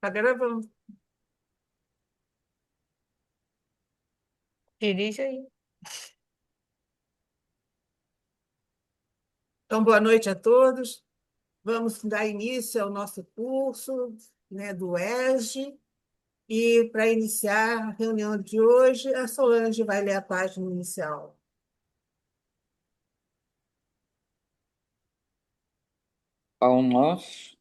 Tá gravando. Dirige aí. Então, boa noite a todos. Vamos dar início ao nosso curso, né, do ESG. E, para iniciar a reunião de hoje, a Solange vai ler a página inicial. Ao nosso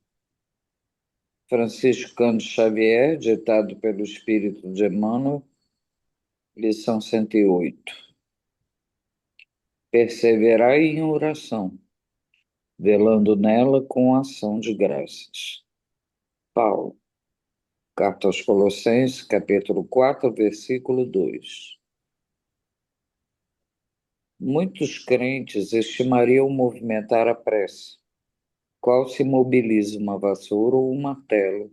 Francisco Cândido Xavier, ditado pelo Espírito de Emmanuel, lição 108. Perseverai em oração, velando nela com ação de graças. Paulo, Carta aos Colossenses, capítulo 4, versículo 2. Muitos crentes estimariam movimentar a prece, qual se mobiliza uma vassoura ou um martelo.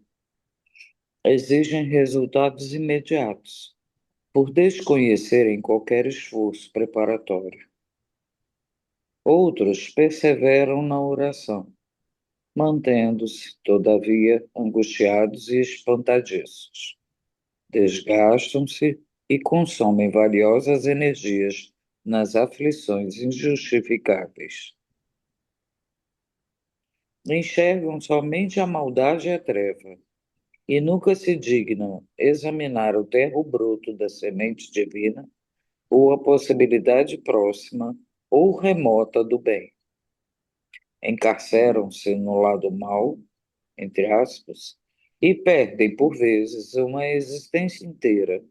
Exigem resultados imediatos, por desconhecerem qualquer esforço preparatório. Outros perseveram na oração, mantendo-se, todavia, angustiados e espantadiços. Desgastam-se e consomem valiosas energias nas aflições injustificáveis. Enxergam somente a maldade e a treva, e nunca se dignam examinar o terro bruto da semente divina ou a possibilidade próxima ou remota do bem. Encarceram-se no lado mau, entre aspas, e perdem, por vezes, uma existência inteira,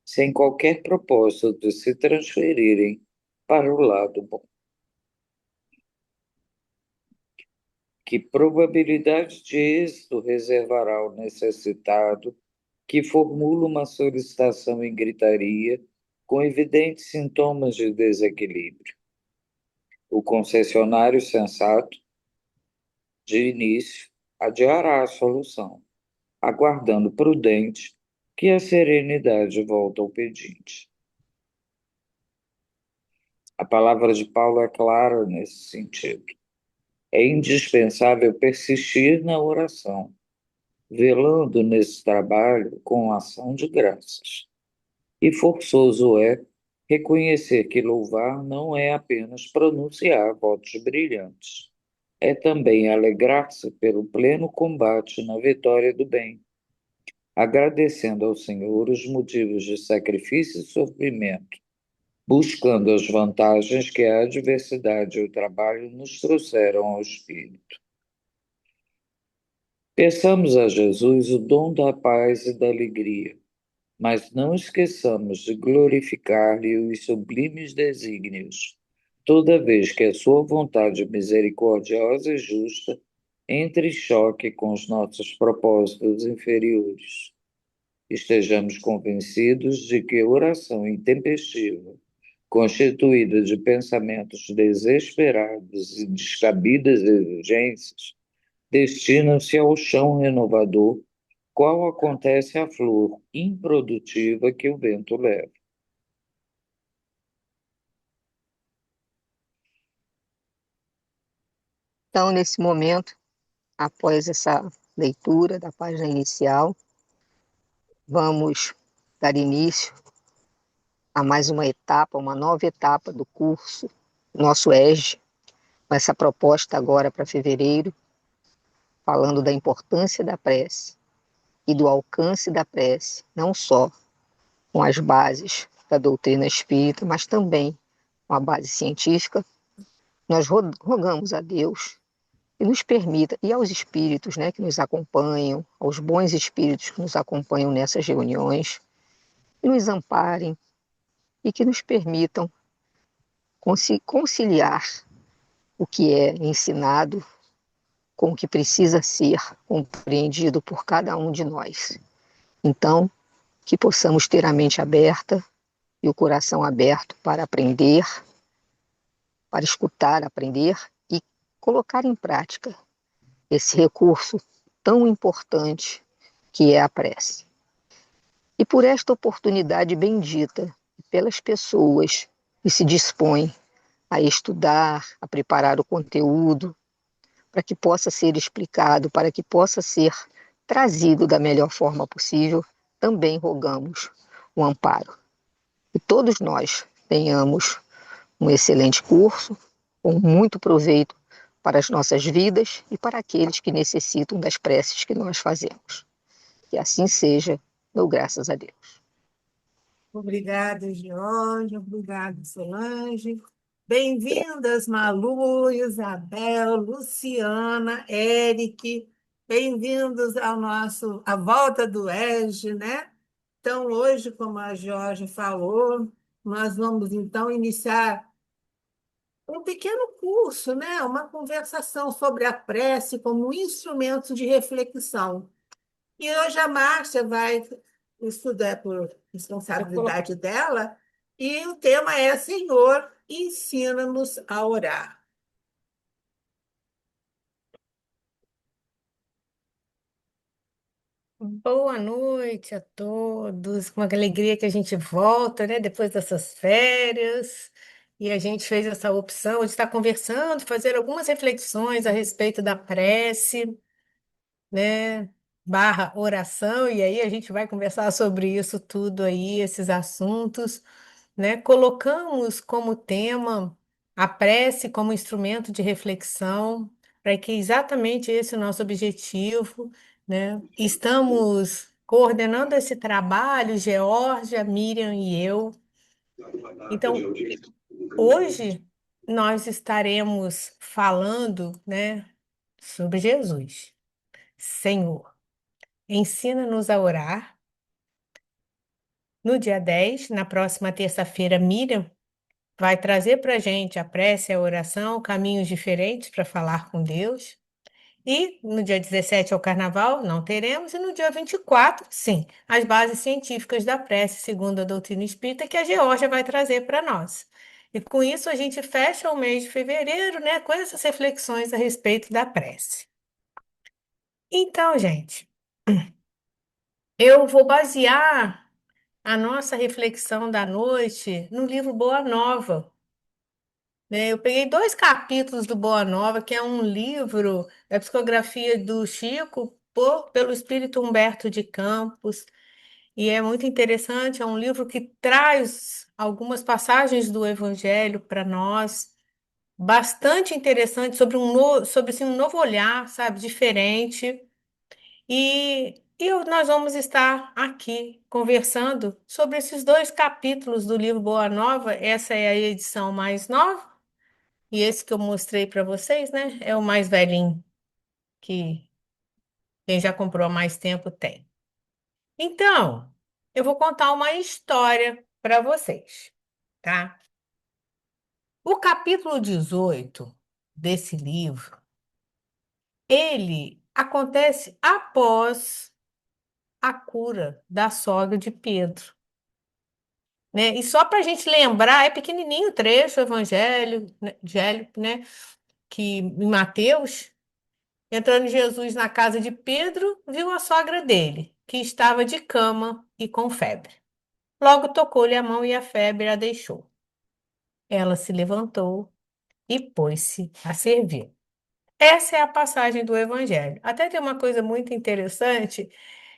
sem qualquer propósito de se transferirem para o lado bom. Que probabilidade de êxito reservará ao necessitado que formula uma solicitação em gritaria com evidentes sintomas de desequilíbrio? O concessionário sensato, de início, adiará a solução, aguardando prudente que a serenidade volte ao pedinte. A palavra de Paulo é clara nesse sentido. É indispensável persistir na oração, velando nesse trabalho com ação de graças. E forçoso é reconhecer que louvar não é apenas pronunciar votos brilhantes, é também alegrar-se pelo pleno combate na vitória do bem, agradecendo ao Senhor os motivos de sacrifício e sofrimento, buscando as vantagens que a adversidade e o trabalho nos trouxeram ao espírito. Peçamos a Jesus o dom da paz e da alegria, mas não esqueçamos de glorificar-lhe os sublimes desígnios, toda vez que a sua vontade misericordiosa e justa entre em choque com os nossos propósitos inferiores. Estejamos convencidos de que oração intempestiva, constituída de pensamentos desesperados e descabidas exigências, destina-se ao chão renovador, qual acontece à flor improdutiva que o vento leva. Então, nesse momento, após essa leitura da página inicial, vamos dar início a mais uma etapa, uma nova etapa do curso, nosso ESG, com essa proposta agora para fevereiro, falando da importância da prece e do alcance da prece, não só com as bases da doutrina espírita, mas também com a base científica. Nós rogamos a Deus que nos permita, e aos espíritos, né, que nos acompanham, aos bons espíritos que nos acompanham nessas reuniões, que nos amparem e que nos permitam conciliar o que é ensinado com o que precisa ser compreendido por cada um de nós. Então, que possamos ter a mente aberta e o coração aberto para aprender, para escutar, aprender e colocar em prática esse recurso tão importante que é a prece. E por esta oportunidade bendita, pelas pessoas que se dispõem a estudar, a preparar o conteúdo, para que possa ser explicado, para que possa ser trazido da melhor forma possível, também rogamos o amparo. Que todos nós tenhamos um excelente curso, com muito proveito para as nossas vidas e para aqueles que necessitam das preces que nós fazemos. Que assim seja, dou graças a Deus. Obrigada, Georgia. Obrigada, Solange. Bem-vindas, Malu, Isabel, Luciana, Eric. Bem-vindos ao nosso à volta do ESG, né? Então, hoje, como a Georgia falou, nós vamos então iniciar um pequeno curso, né? Uma conversação sobre a prece como um instrumento de reflexão. E hoje a Márcia vai estudar por responsabilidade dela, e o tema é Senhor, ensina-nos a orar. Boa noite a todos, com uma alegria que a gente volta, né, depois dessas férias, e a gente fez essa opção de estar conversando, fazer algumas reflexões a respeito da prece, né, barra oração, e aí a gente vai conversar sobre isso tudo aí, esses assuntos, né? Colocamos como tema a prece como instrumento de reflexão, para que exatamente esse é o nosso objetivo, né? Estamos coordenando esse trabalho, Geórgia, Miriam e eu. Então, hoje nós estaremos falando, né, sobre Jesus. Senhor, ensina-nos a orar. No dia 10, na próxima terça-feira, Miriam vai trazer para a gente a prece e a oração, caminhos diferentes para falar com Deus. E no dia 17 é o carnaval, não teremos. E no dia 24, sim, as bases científicas da prece, segundo a doutrina espírita, que a Geórgia vai trazer para nós. E com isso a gente fecha o mês de fevereiro, né, com essas reflexões a respeito da prece. Então, gente, eu vou basear a nossa reflexão da noite no livro Boa Nova, né? Eu peguei dois capítulos do Boa Nova, que é um livro da psicografia do Chico, pelo espírito Humberto de Campos, e é muito interessante. É um livro que traz algumas passagens do Evangelho para nós, bastante interessante, sobre sobre assim, um novo olhar, sabe, diferente. Nós vamos estar aqui conversando sobre esses dois capítulos do livro Boa Nova. Essa é a edição mais nova. E esse que eu mostrei para vocês, né, é o mais velhinho, que quem já comprou há mais tempo tem. Então, eu vou contar uma história para vocês, tá? O capítulo 18 desse livro, ele acontece após a cura da sogra de Pedro, né? E só para a gente lembrar, é pequenininho o trecho, o Evangelho, né, que em Mateus. Entrando Jesus na casa de Pedro, viu a sogra dele, que estava de cama e com febre. Logo tocou-lhe a mão e a febre a deixou. Ela se levantou e pôs-se a servir. Essa é a passagem do Evangelho. Até tem uma coisa muito interessante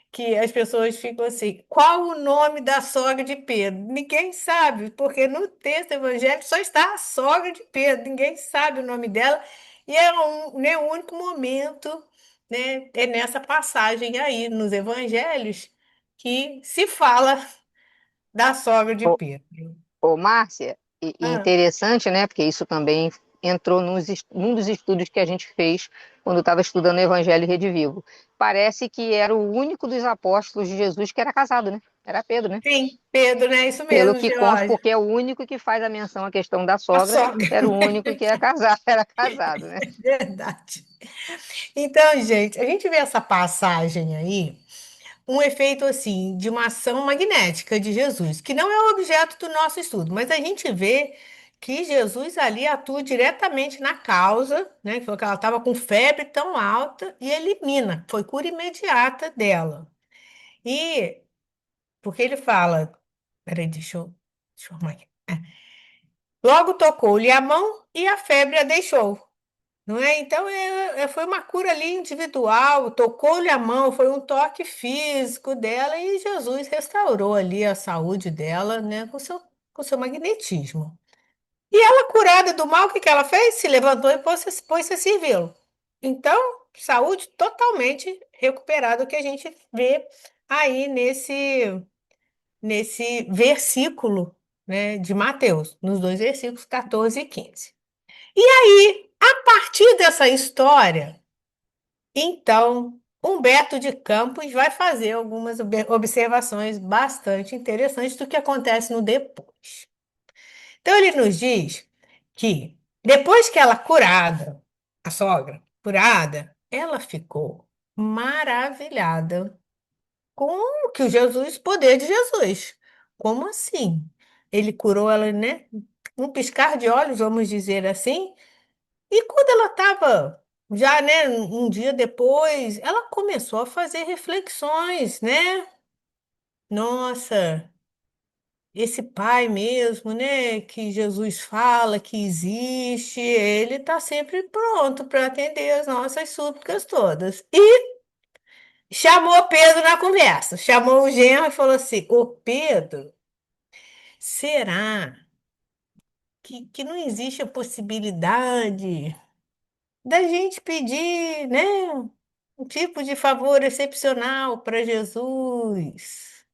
que as pessoas ficam assim: qual o nome da sogra de Pedro? Ninguém sabe, porque no texto evangélico só está a sogra de Pedro, ninguém sabe o nome dela, e é né, o único momento, né, é nessa passagem aí nos evangelhos que se fala da sogra de Ô, Pedro. Márcia, e Ah, interessante, né? Porque isso também entrou num dos estudos que a gente fez quando estava estudando o Evangelho e Rede Vivo. Parece que era o único dos apóstolos de Jesus que era casado, né? Era Pedro, né? sim, Pedro, né? Isso Pelo mesmo, que consta, George. porque é o único que faz a menção à questão da A sogra, sogra. era o único que é casado, era casado, né? Verdade. Então, gente, a gente vê essa passagem aí, um efeito assim de uma ação magnética de Jesus, que não é o objeto do nosso estudo, mas a gente vê que Jesus ali atua diretamente na causa, né? Que foi que ela estava com febre tão alta e elimina, foi cura imediata dela. E porque ele fala, peraí, deixa eu arrumar aqui. Logo tocou-lhe a mão e a febre a deixou. não é? Então, foi uma cura ali individual, tocou-lhe a mão, foi um toque físico dela e Jesus restaurou ali a saúde dela, né, com seu magnetismo. E ela, curada do mal, o que que ela fez? Se levantou e pôs-se a servi-lo. Então, saúde totalmente recuperada, o que a gente vê aí nesse versículo, né, de Mateus, nos dois versículos 14 e 15. E a partir dessa história, então, Humberto de Campos vai fazer algumas observações bastante interessantes do que acontece no depois. Então, ele nos diz que depois que ela curada, a sogra curada, ela ficou maravilhada com o poder de Jesus. Como assim? Ele curou ela, né? Um piscar de olhos, vamos dizer assim. E quando ela estava já, né, um dia depois, ela começou a fazer reflexões, né? Nossa, esse pai mesmo, né, que Jesus fala que existe, ele está sempre pronto para atender as nossas súplicas todas. E chamou Pedro na conversa, chamou o genro e falou assim: Ô Pedro, será que não existe a possibilidade da gente pedir, né, um tipo de favor excepcional para Jesus,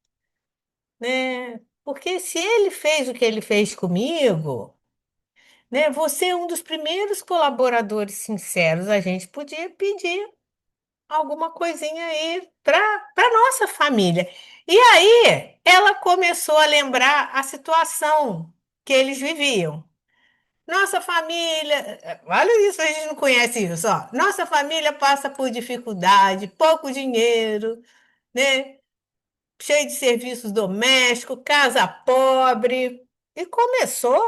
né? Porque se ele fez o que ele fez comigo, né, você é um dos primeiros colaboradores sinceros, a gente podia pedir alguma coisinha aí para nossa família. E aí ela começou a lembrar a situação que eles viviam. Nossa família, olha isso, a gente não conhece isso, ó. Nossa família passa por dificuldade, pouco dinheiro, né? Cheio de serviços domésticos, casa pobre. E começou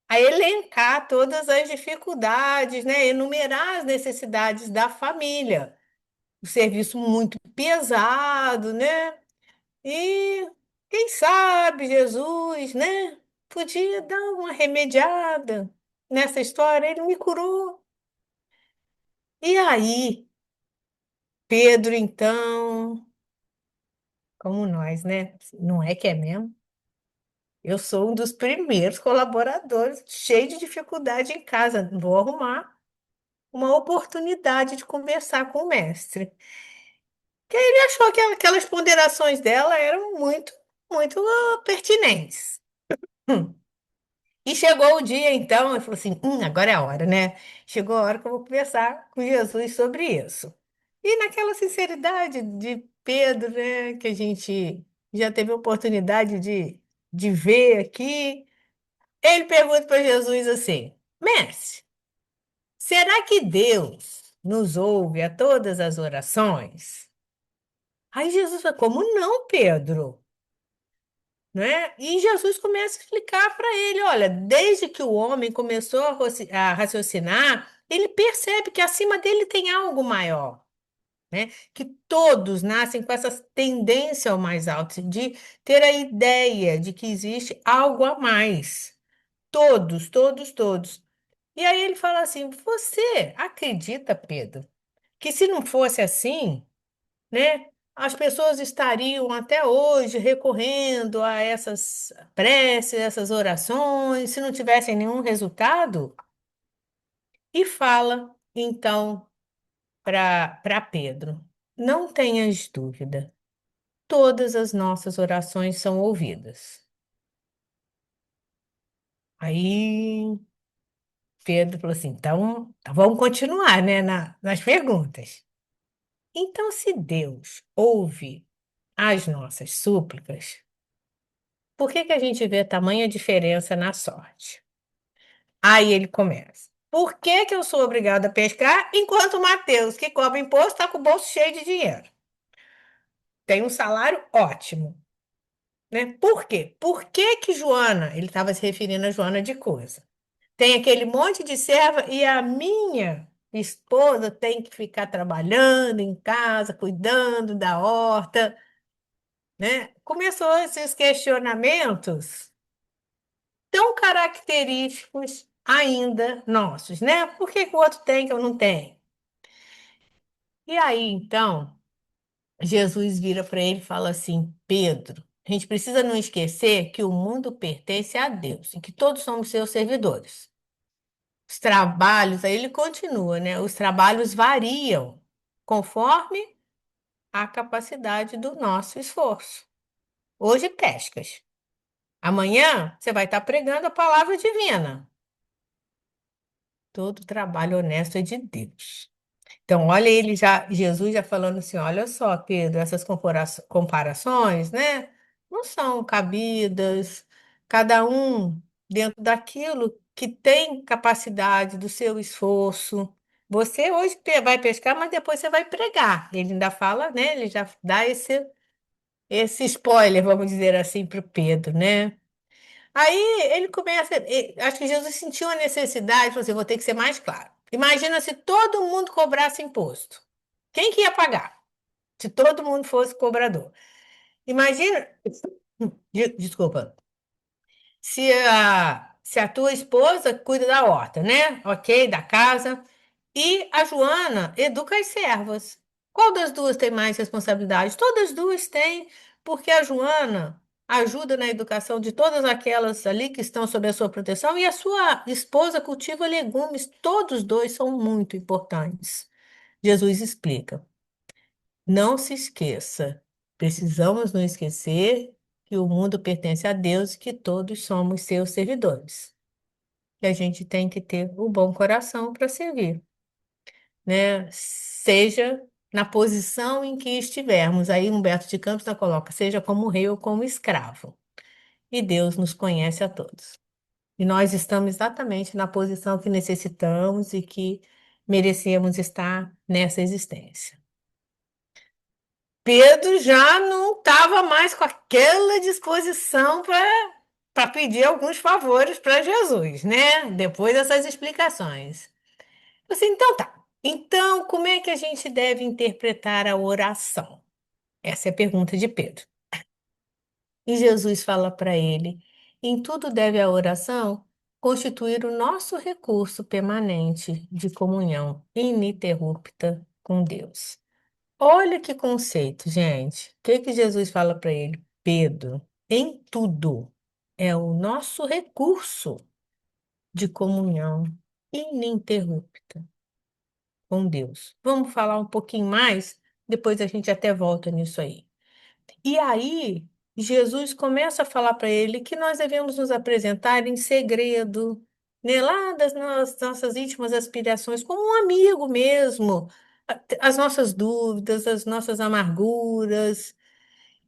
a elencar todas as dificuldades, né? Enumerar as necessidades da família. O serviço muito pesado, né? E quem sabe Jesus, né? Podia dar uma remediada nessa história. Ele me curou. E aí, Pedro, então, como nós, né? Não é que é mesmo? Eu sou um dos primeiros colaboradores, cheio de dificuldade em casa. Vou arrumar uma oportunidade de conversar com o mestre. Que aí ele achou que aquelas ponderações dela eram muito, muito pertinentes. Hum. E chegou o dia, então, ele falou assim: agora é a hora, né? Chegou a hora que eu vou conversar com Jesus sobre isso. E naquela sinceridade de Pedro, né, que a gente já teve a oportunidade de ver aqui, ele pergunta para Jesus assim: Mestre, será que Deus nos ouve a todas as orações? Aí Jesus fala: Como não, Pedro? Né? E Jesus começa a explicar para ele: olha, desde que o homem começou a raciocinar, ele percebe que acima dele tem algo maior, né? Que todos nascem com essa tendência ao mais alto, de ter a ideia de que existe algo a mais. Todos, todos, todos. E aí ele fala assim: você acredita, Pedro, que se não fosse assim, né? As pessoas estariam até hoje recorrendo a essas preces, essas orações, se não tivessem nenhum resultado? E fala, então, para Pedro: não tenhas dúvida, todas as nossas orações são ouvidas. Aí Pedro falou assim: então vamos continuar, né, nas perguntas. Então, se Deus ouve as nossas súplicas, por que que a gente vê tamanha diferença na sorte? Aí ele começa: por que que eu sou obrigado a pescar enquanto o Mateus, que cobra imposto, está com o bolso cheio de dinheiro? Tem um salário ótimo, né? Por quê? Por que que Joana, ele estava se referindo a Joana de Coisa, tem aquele monte de serva e a minha esposa tem que ficar trabalhando em casa, cuidando da horta, né? Começou esses questionamentos tão característicos ainda nossos, né? Por que que o outro tem que eu não tenho? E aí, então, Jesus vira para ele e fala assim: Pedro, a gente precisa não esquecer que o mundo pertence a Deus e que todos somos seus servidores. Os trabalhos, aí ele continua, né? Os trabalhos variam conforme a capacidade do nosso esforço. Hoje, pescas. Amanhã, você vai estar pregando a palavra divina. Todo trabalho honesto é de Deus. Então, olha ele já, Jesus já falando assim, olha só, Pedro, essas comparações, né, não são cabidas, cada um dentro daquilo que tem capacidade do seu esforço. Você hoje vai pescar, mas depois você vai pregar. Ele ainda fala, né, ele já dá esse spoiler, vamos dizer assim, para o Pedro, né? Aí ele começa, acho que Jesus sentiu a necessidade, falou assim, vou ter que ser mais claro. Imagina se todo mundo cobrasse imposto. Quem que ia pagar? Se todo mundo fosse cobrador. Imagina, desculpa, se a tua esposa cuida da horta, né? Ok, da casa, e a Joana educa as servas. Qual das duas tem mais responsabilidade? Todas as duas têm, porque a Joana ajuda na educação de todas aquelas ali que estão sob a sua proteção e a sua esposa cultiva legumes. Todos os dois são muito importantes. Jesus explica. Não se esqueça, precisamos não esquecer que o mundo pertence a Deus e que todos somos seus servidores. E a gente tem que ter o bom coração para servir, né? Seja na posição em que estivermos. Aí Humberto de Campos ainda coloca, seja como rei ou como escravo. E Deus nos conhece a todos. E nós estamos exatamente na posição que necessitamos e que merecemos estar nessa existência. Pedro já não estava mais com aquela disposição para pedir alguns favores para Jesus, né? Depois dessas explicações. Assim, então tá. Então, como é que a gente deve interpretar a oração? Essa é a pergunta de Pedro. E Jesus fala para ele: em tudo deve a oração constituir o nosso recurso permanente de comunhão ininterrupta com Deus. Olha que conceito, gente. O que que Jesus fala para ele? Pedro, em tudo é o nosso recurso de comunhão ininterrupta com Deus. Vamos falar um pouquinho mais, depois a gente até volta nisso aí. E aí, Jesus começa a falar para ele que nós devemos nos apresentar em segredo, né, lá das nossas íntimas aspirações, como um amigo mesmo, as nossas dúvidas, as nossas amarguras.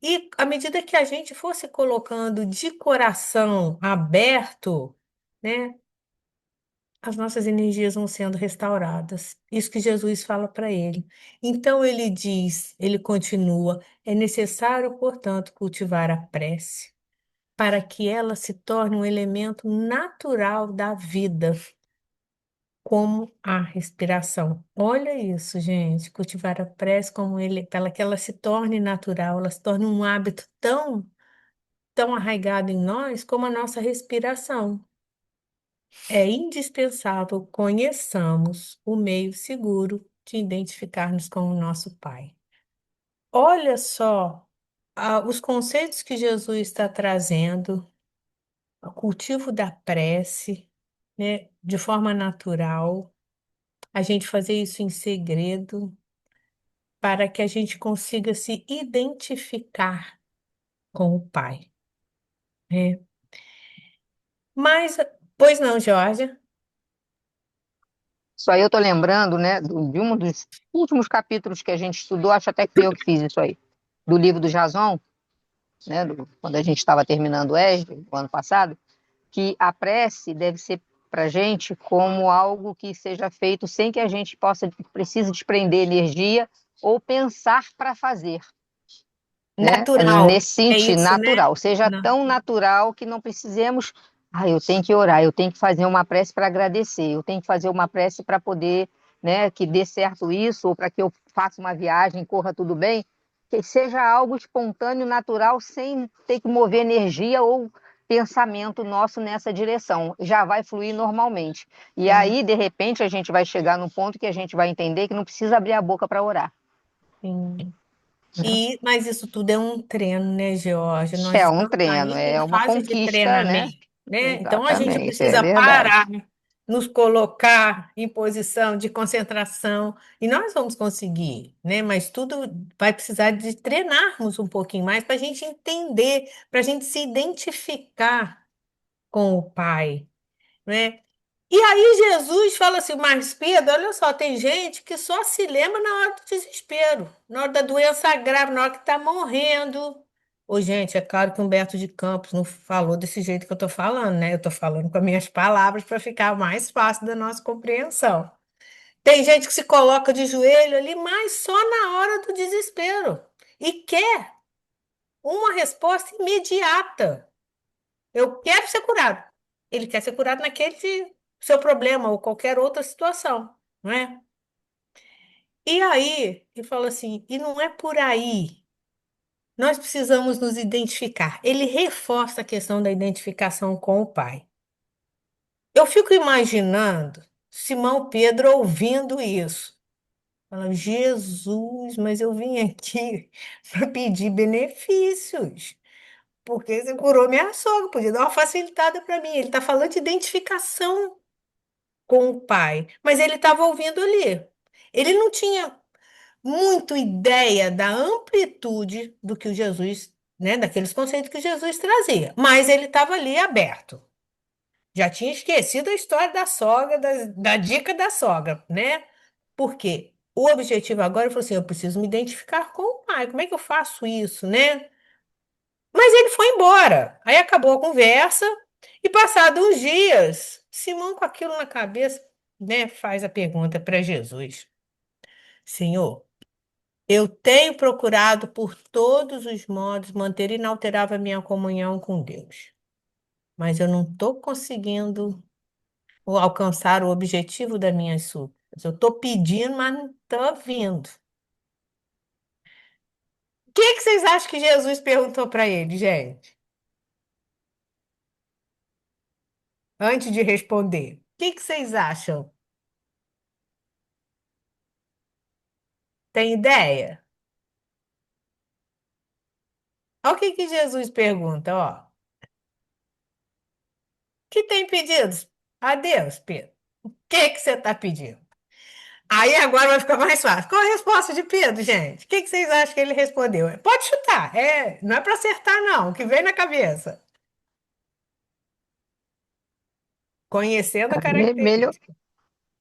E à medida que a gente fosse colocando de coração aberto, né, as nossas energias vão sendo restauradas. Isso que Jesus fala para ele. Então ele diz, ele continua, é necessário, portanto, cultivar a prece para que ela se torne um elemento natural da vida, como a respiração. Olha isso, gente, cultivar a prece como ele, para que ela se torne natural, ela se torne um hábito tão arraigado em nós como a nossa respiração. É indispensável conheçamos o meio seguro de identificar-nos com o nosso Pai. Olha só, os conceitos que Jesus está trazendo, o cultivo da prece, né, de forma natural, a gente fazer isso em segredo, para que a gente consiga se identificar com o Pai, né? Mas, pois não, Georgia? Isso aí eu estou lembrando, né, de um dos últimos capítulos que a gente estudou, acho até que fui eu que fiz isso aí, do livro do Jason, né, quando a gente estava terminando o ESG, o ano passado, que a prece deve ser para a gente como algo que seja feito sem que a gente precise desprender energia ou pensar para fazer, né? Natural, Nesse é sentido, isso, né? natural, seja tão natural que não precisemos, eu tenho que orar, eu tenho que fazer uma prece para agradecer, eu tenho que fazer uma prece para poder, né, que dê certo isso, ou para que eu faça uma viagem, corra tudo bem, que seja algo espontâneo, natural, sem ter que mover energia ou pensamento nosso nessa direção, já vai fluir normalmente. E É, aí, de repente, a gente vai chegar num ponto que a gente vai entender que não precisa abrir a boca para orar, sim. né? Mas isso tudo é um treino, né, Georgia? Nós É um estamos treino, ainda em é uma fase de conquista, né? treinamento, né? Então a gente Exatamente, é precisa verdade. parar, nos colocar em posição de concentração, e nós vamos conseguir, né? Mas tudo vai precisar de treinarmos um pouquinho mais para a gente entender, para a gente se identificar com o Pai, né? E aí Jesus fala assim, mas Pedro, olha só, tem gente que só se lembra na hora do desespero, na hora da doença grave, na hora que está morrendo. Ô, gente, é claro que Humberto de Campos não falou desse jeito que eu estou falando, né? Eu estou falando com as minhas palavras para ficar mais fácil da nossa compreensão. Tem gente que se coloca de joelho ali, mas só na hora do desespero. E quer uma resposta imediata. Eu quero ser curado. Ele quer ser curado naquele seu problema ou qualquer outra situação, não é? E aí, ele fala assim, e não é por aí. Nós precisamos nos identificar. Ele reforça a questão da identificação com o Pai. Eu fico imaginando Simão Pedro ouvindo isso. Fala, Jesus, mas eu vim aqui para pedir benefícios. Porque você curou minha sogra, podia dar uma facilitada para mim. Ele está falando de identificação com o pai, mas ele estava ouvindo ali. Ele não tinha muito ideia da amplitude do que o Jesus, né, daqueles conceitos que Jesus trazia, mas ele estava ali aberto. Já tinha esquecido a história da sogra, da dica da sogra, né? Porque o objetivo agora foi assim, eu preciso me identificar com o pai. Como é que eu faço isso, né? Mas ele foi embora. Aí acabou a conversa e passados uns dias, Simão com aquilo na cabeça, né, faz a pergunta para Jesus: Senhor, eu tenho procurado por todos os modos manter inalterável a minha comunhão com Deus, mas eu não estou conseguindo alcançar o objetivo das minhas súplicas. Eu estou pedindo, mas não estou vindo. O que vocês acham que Jesus perguntou para ele, gente? Antes de responder. O que vocês acham? Tem ideia? Olha o que Jesus pergunta, ó. Que tem pedidos? A Deus, Pedro. O que você está pedindo? Aí agora vai ficar mais fácil. Qual a resposta de Pedro, gente? O que vocês acham que ele respondeu? Pode chutar, não é para acertar, não. O que vem na cabeça. Conhecendo a Melhor, característica.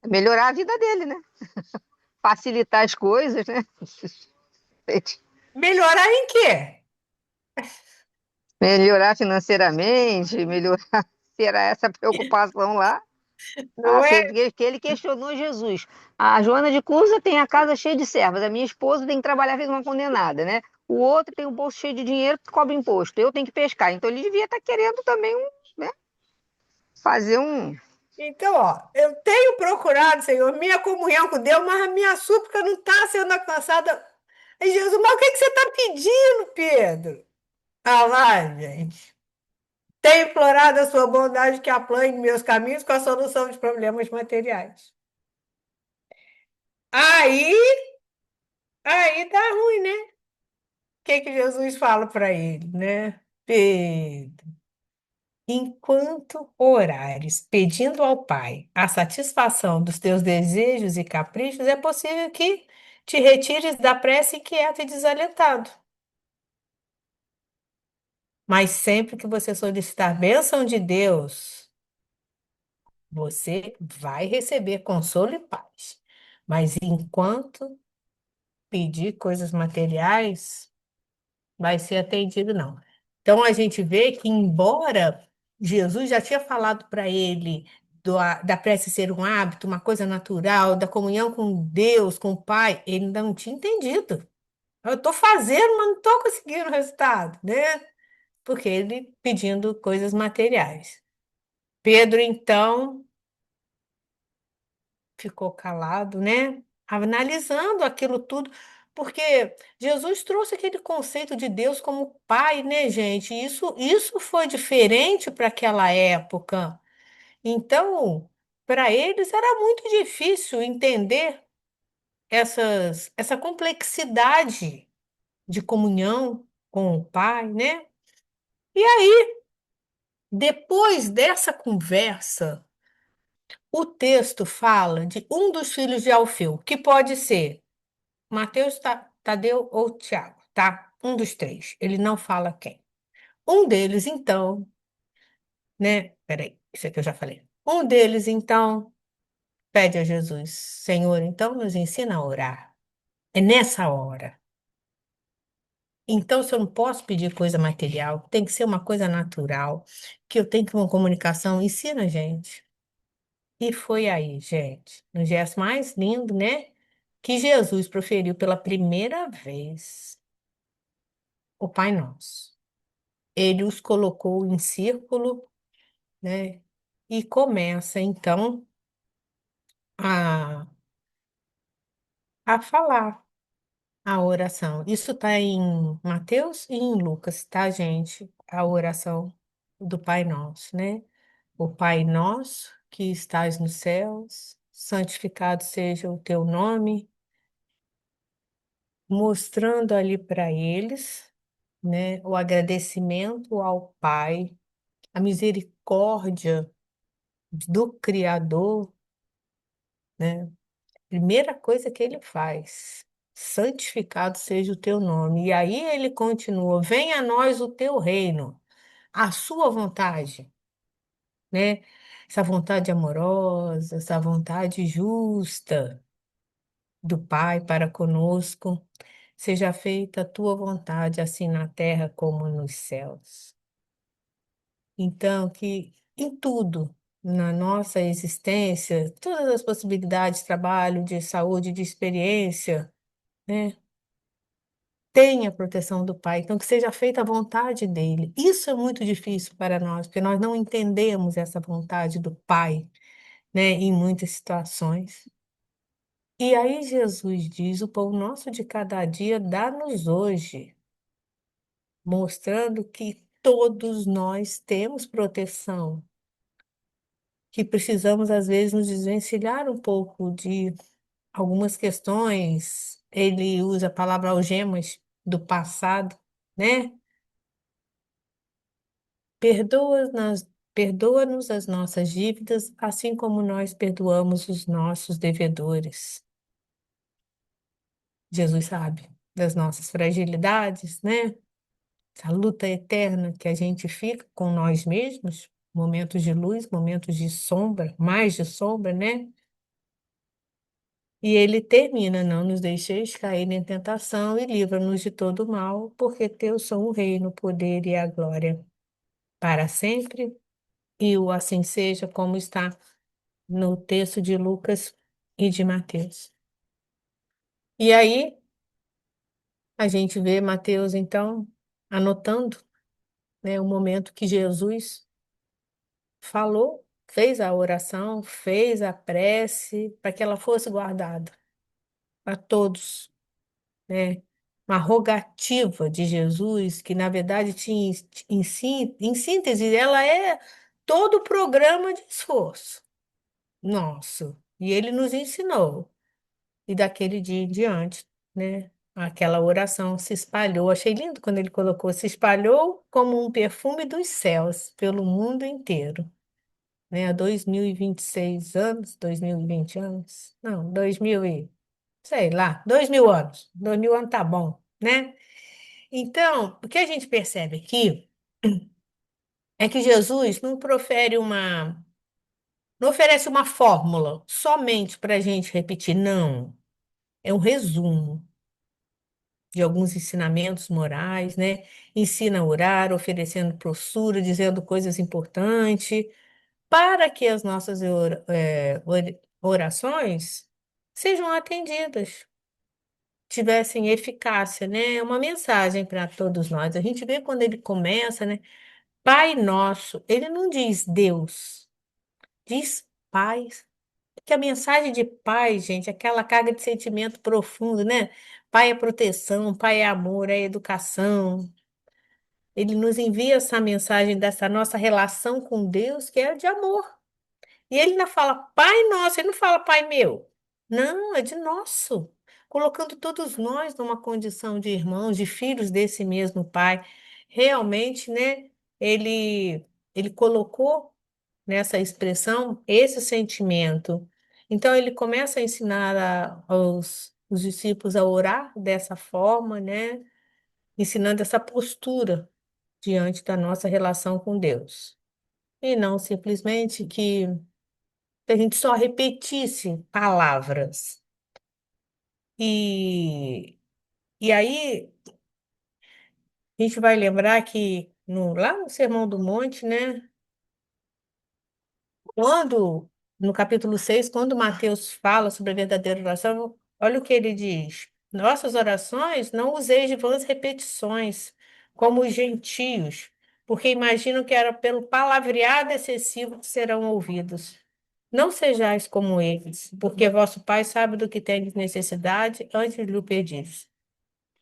melhorar a vida dele, né? Facilitar as coisas, né? Melhorar em quê? Melhorar financeiramente, melhorar. Se era essa a preocupação lá. Ah, Não se é? ele questionou Jesus. A Joana de Cusa tem a casa cheia de servas. A minha esposa tem que trabalhar feito uma condenada, né? O outro tem o bolso cheio de dinheiro que cobra imposto. Eu tenho que pescar. Então ele devia estar querendo também né, fazer um. Então, ó, eu tenho procurado, Senhor, minha comunhão com Deus, mas a minha súplica não está sendo alcançada. Aí Jesus, mas o que você está pedindo, Pedro? Ah lá, gente. Tenho implorado a sua bondade que aplane meus caminhos com a solução de problemas materiais. Aí, aí tá ruim, né? O que Jesus fala para ele, né? Pedro, enquanto orares pedindo ao Pai a satisfação dos teus desejos e caprichos, é possível que te retires da prece inquieto e desalentado. Mas sempre que você solicitar bênção de Deus, você vai receber consolo e paz. Mas enquanto pedir coisas materiais, vai ser atendido, não. Então a gente vê que, embora Jesus já tinha falado para ele da prece ser um hábito, uma coisa natural, da comunhão com Deus, com o Pai, ele ainda não tinha entendido. Eu estou fazendo, mas não estou conseguindo o resultado, né? Porque ele pedindo coisas materiais. Pedro, então, ficou calado, né? Analisando aquilo tudo. Porque Jesus trouxe aquele conceito de Deus como Pai, né, gente? Isso foi diferente para aquela época. Então, para eles era muito difícil entender essa complexidade de comunhão com o Pai, né? E aí, depois dessa conversa, o texto fala de um dos filhos de Alfeu, que pode ser Mateus, Tadeu ou Tiago, tá? Um dos três. Ele não fala quem. Um deles, então, né? Peraí, isso aqui eu já falei. Um deles, então, pede a Jesus: Senhor, então nos ensina a orar. É nessa hora. Então, se eu não posso pedir coisa material, tem que ser uma coisa natural, que eu tenho que uma comunicação, ensina a gente. E foi aí, gente, no gesto mais lindo, né? Que Jesus proferiu pela primeira vez o Pai Nosso. Ele os colocou em círculo, né? E começa então a, a falar a oração. Isso está em Mateus e em Lucas, tá, gente? A oração do Pai Nosso, né? O Pai Nosso que estás nos céus, santificado seja o teu nome, mostrando ali para eles, né, o agradecimento ao Pai, a misericórdia do Criador, né? Primeira coisa que ele faz, santificado seja o teu nome. E aí ele continua: venha a nós o teu reino, a sua vontade, né? Essa vontade amorosa, essa vontade justa do Pai para conosco, seja feita a tua vontade, assim na terra como nos céus. Então, que em tudo, na nossa existência, todas as possibilidades de trabalho, de saúde, de experiência, né? Tenha a proteção do Pai, então que seja feita a vontade dele. Isso é muito difícil para nós, porque nós não entendemos essa vontade do Pai, né, em muitas situações. E aí Jesus diz: o pão nosso de cada dia dá-nos hoje, mostrando que todos nós temos proteção, que precisamos às vezes nos desvencilhar um pouco de algumas questões. Ele usa a palavra algemas do passado, né? Perdoa-nos, perdoa-nos as nossas dívidas, assim como nós perdoamos os nossos devedores. Jesus sabe das nossas fragilidades, né? Essa luta eterna que a gente fica com nós mesmos, momentos de luz, momentos de sombra, mais de sombra, né? E ele termina: não nos deixeis cair em tentação e livra-nos de todo mal, porque teu são o reino, o poder e a glória para sempre. E o assim seja, como está no texto de Lucas e de Mateus. E aí a gente vê Mateus, então, anotando, né, o momento que Jesus falou, fez a oração, fez a prece para que ela fosse guardada para todos, né? Uma rogativa de Jesus que, na verdade, tinha, em síntese, ela é todo o programa de esforço nosso. E ele nos ensinou. E daquele dia em diante, né? Aquela oração se espalhou. Achei lindo quando ele colocou: se espalhou como um perfume dos céus pelo mundo inteiro, né? Há 2026 anos, 2020 anos, não, 2000 e, sei lá, 2000 anos. 2000 anos tá bom, né? Então, o que a gente percebe aqui é que Jesus não oferece uma fórmula somente para a gente repetir, não. É um resumo de alguns ensinamentos morais, né? Ensina a orar, oferecendo postura, dizendo coisas importantes, para que as nossas orações sejam atendidas, tivessem eficácia, né? É uma mensagem para todos nós. A gente vê quando ele começa, né? Pai nosso, ele não diz Deus, diz Pai, que a mensagem de pai, gente, aquela carga de sentimento profundo, né? Pai é proteção, pai é amor, é educação. Ele nos envia essa mensagem dessa nossa relação com Deus, que é de amor. E ele ainda fala, Pai nosso, ele não fala Pai meu. Não, é de nosso. Colocando todos nós numa condição de irmãos, de filhos desse mesmo Pai. Realmente, né? Ele colocou nessa expressão esse sentimento. Então, ele começa a ensinar aos os discípulos a orar dessa forma, né? Ensinando essa postura diante da nossa relação com Deus. E não simplesmente que a gente só repetisse palavras. E aí a gente vai lembrar que lá no Sermão do Monte, né? Quando, no capítulo 6 quando Mateus fala sobre a verdadeira oração, olha o que ele diz. Nossas orações não useis de vãs repetições, como os gentios, porque imaginam que era pelo palavreado excessivo que serão ouvidos. Não sejais como eles, porque vosso Pai sabe do que tendes necessidade antes de lhe o pedires.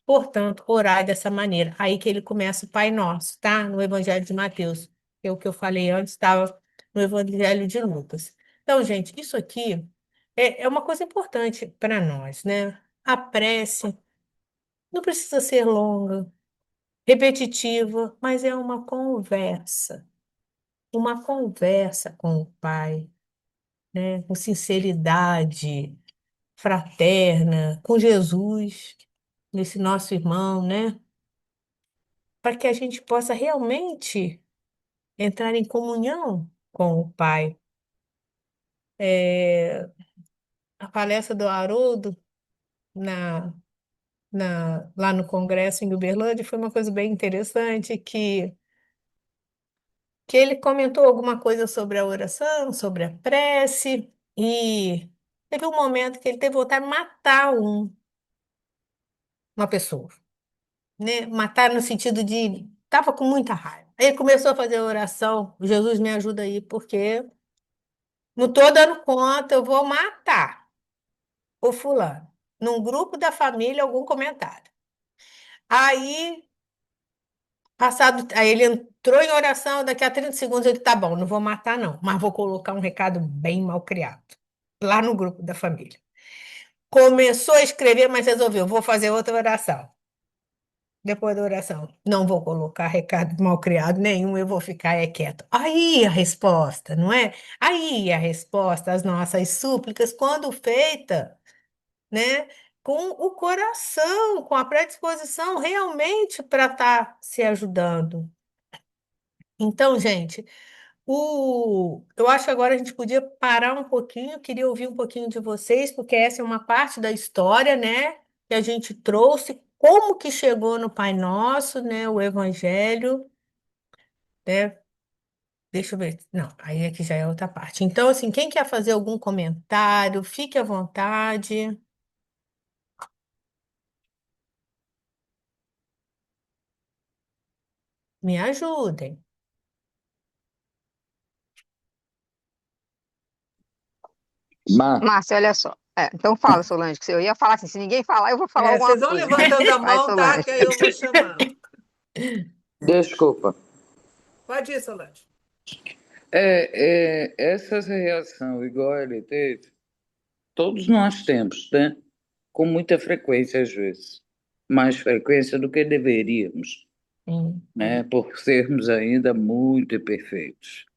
Portanto, orai dessa maneira. Aí que ele começa o Pai Nosso, tá? No Evangelho de Mateus. É o que eu falei antes, estava no Evangelho de Lucas. Então, gente, isso aqui é uma coisa importante para nós, né? A prece não precisa ser longa, repetitiva, mas é uma conversa com o Pai, né? Com sinceridade, fraterna, com Jesus, nesse nosso irmão, né? Para que a gente possa realmente entrar em comunhão com o Pai. É, a palestra do Haroldo na, lá no Congresso em Uberlândia foi uma coisa bem interessante, que ele comentou alguma coisa sobre a oração, sobre a prece, e teve um momento que ele teve vontade de matar uma pessoa, né? Matar no sentido de estava com muita raiva. Aí ele começou a fazer a oração, Jesus me ajuda aí, porque não estou dando conta, eu vou matar o fulano. Num grupo da família, algum comentário. Aí, aí ele entrou em oração, daqui a 30 segundos ele, tá bom, não vou matar não, mas vou colocar um recado bem mal criado, lá no grupo da família. Começou a escrever, mas resolveu, vou fazer outra oração. Depois da oração, não vou colocar recado mal criado nenhum, eu vou ficar quieto. Aí a resposta, não é? Aí a resposta às nossas súplicas, quando feita, né, com o coração, com a predisposição realmente para estar se ajudando. Então, gente, eu acho que agora a gente podia parar um pouquinho, eu queria ouvir um pouquinho de vocês, porque essa é uma parte da história, né, que a gente trouxe, como que chegou no Pai Nosso, né, o Evangelho, né? Deixa eu ver. Não, aí aqui já é outra parte. Então, assim, quem quer fazer algum comentário, fique à vontade, me ajudem. Mar, Márcia, olha só. Então fala, Solange, que eu ia falar assim, se ninguém falar, eu vou falar alguma Vocês vão coisa. levantando a Vai, mão, tá? Solange. Que aí eu vou chamando. desculpa. Pode ir, Solange. Essa reação, igual ele teve, todos nós temos, né? Com muita frequência, às vezes. Mais frequência do que deveríamos, Sim. né? Por sermos ainda muito imperfeitos.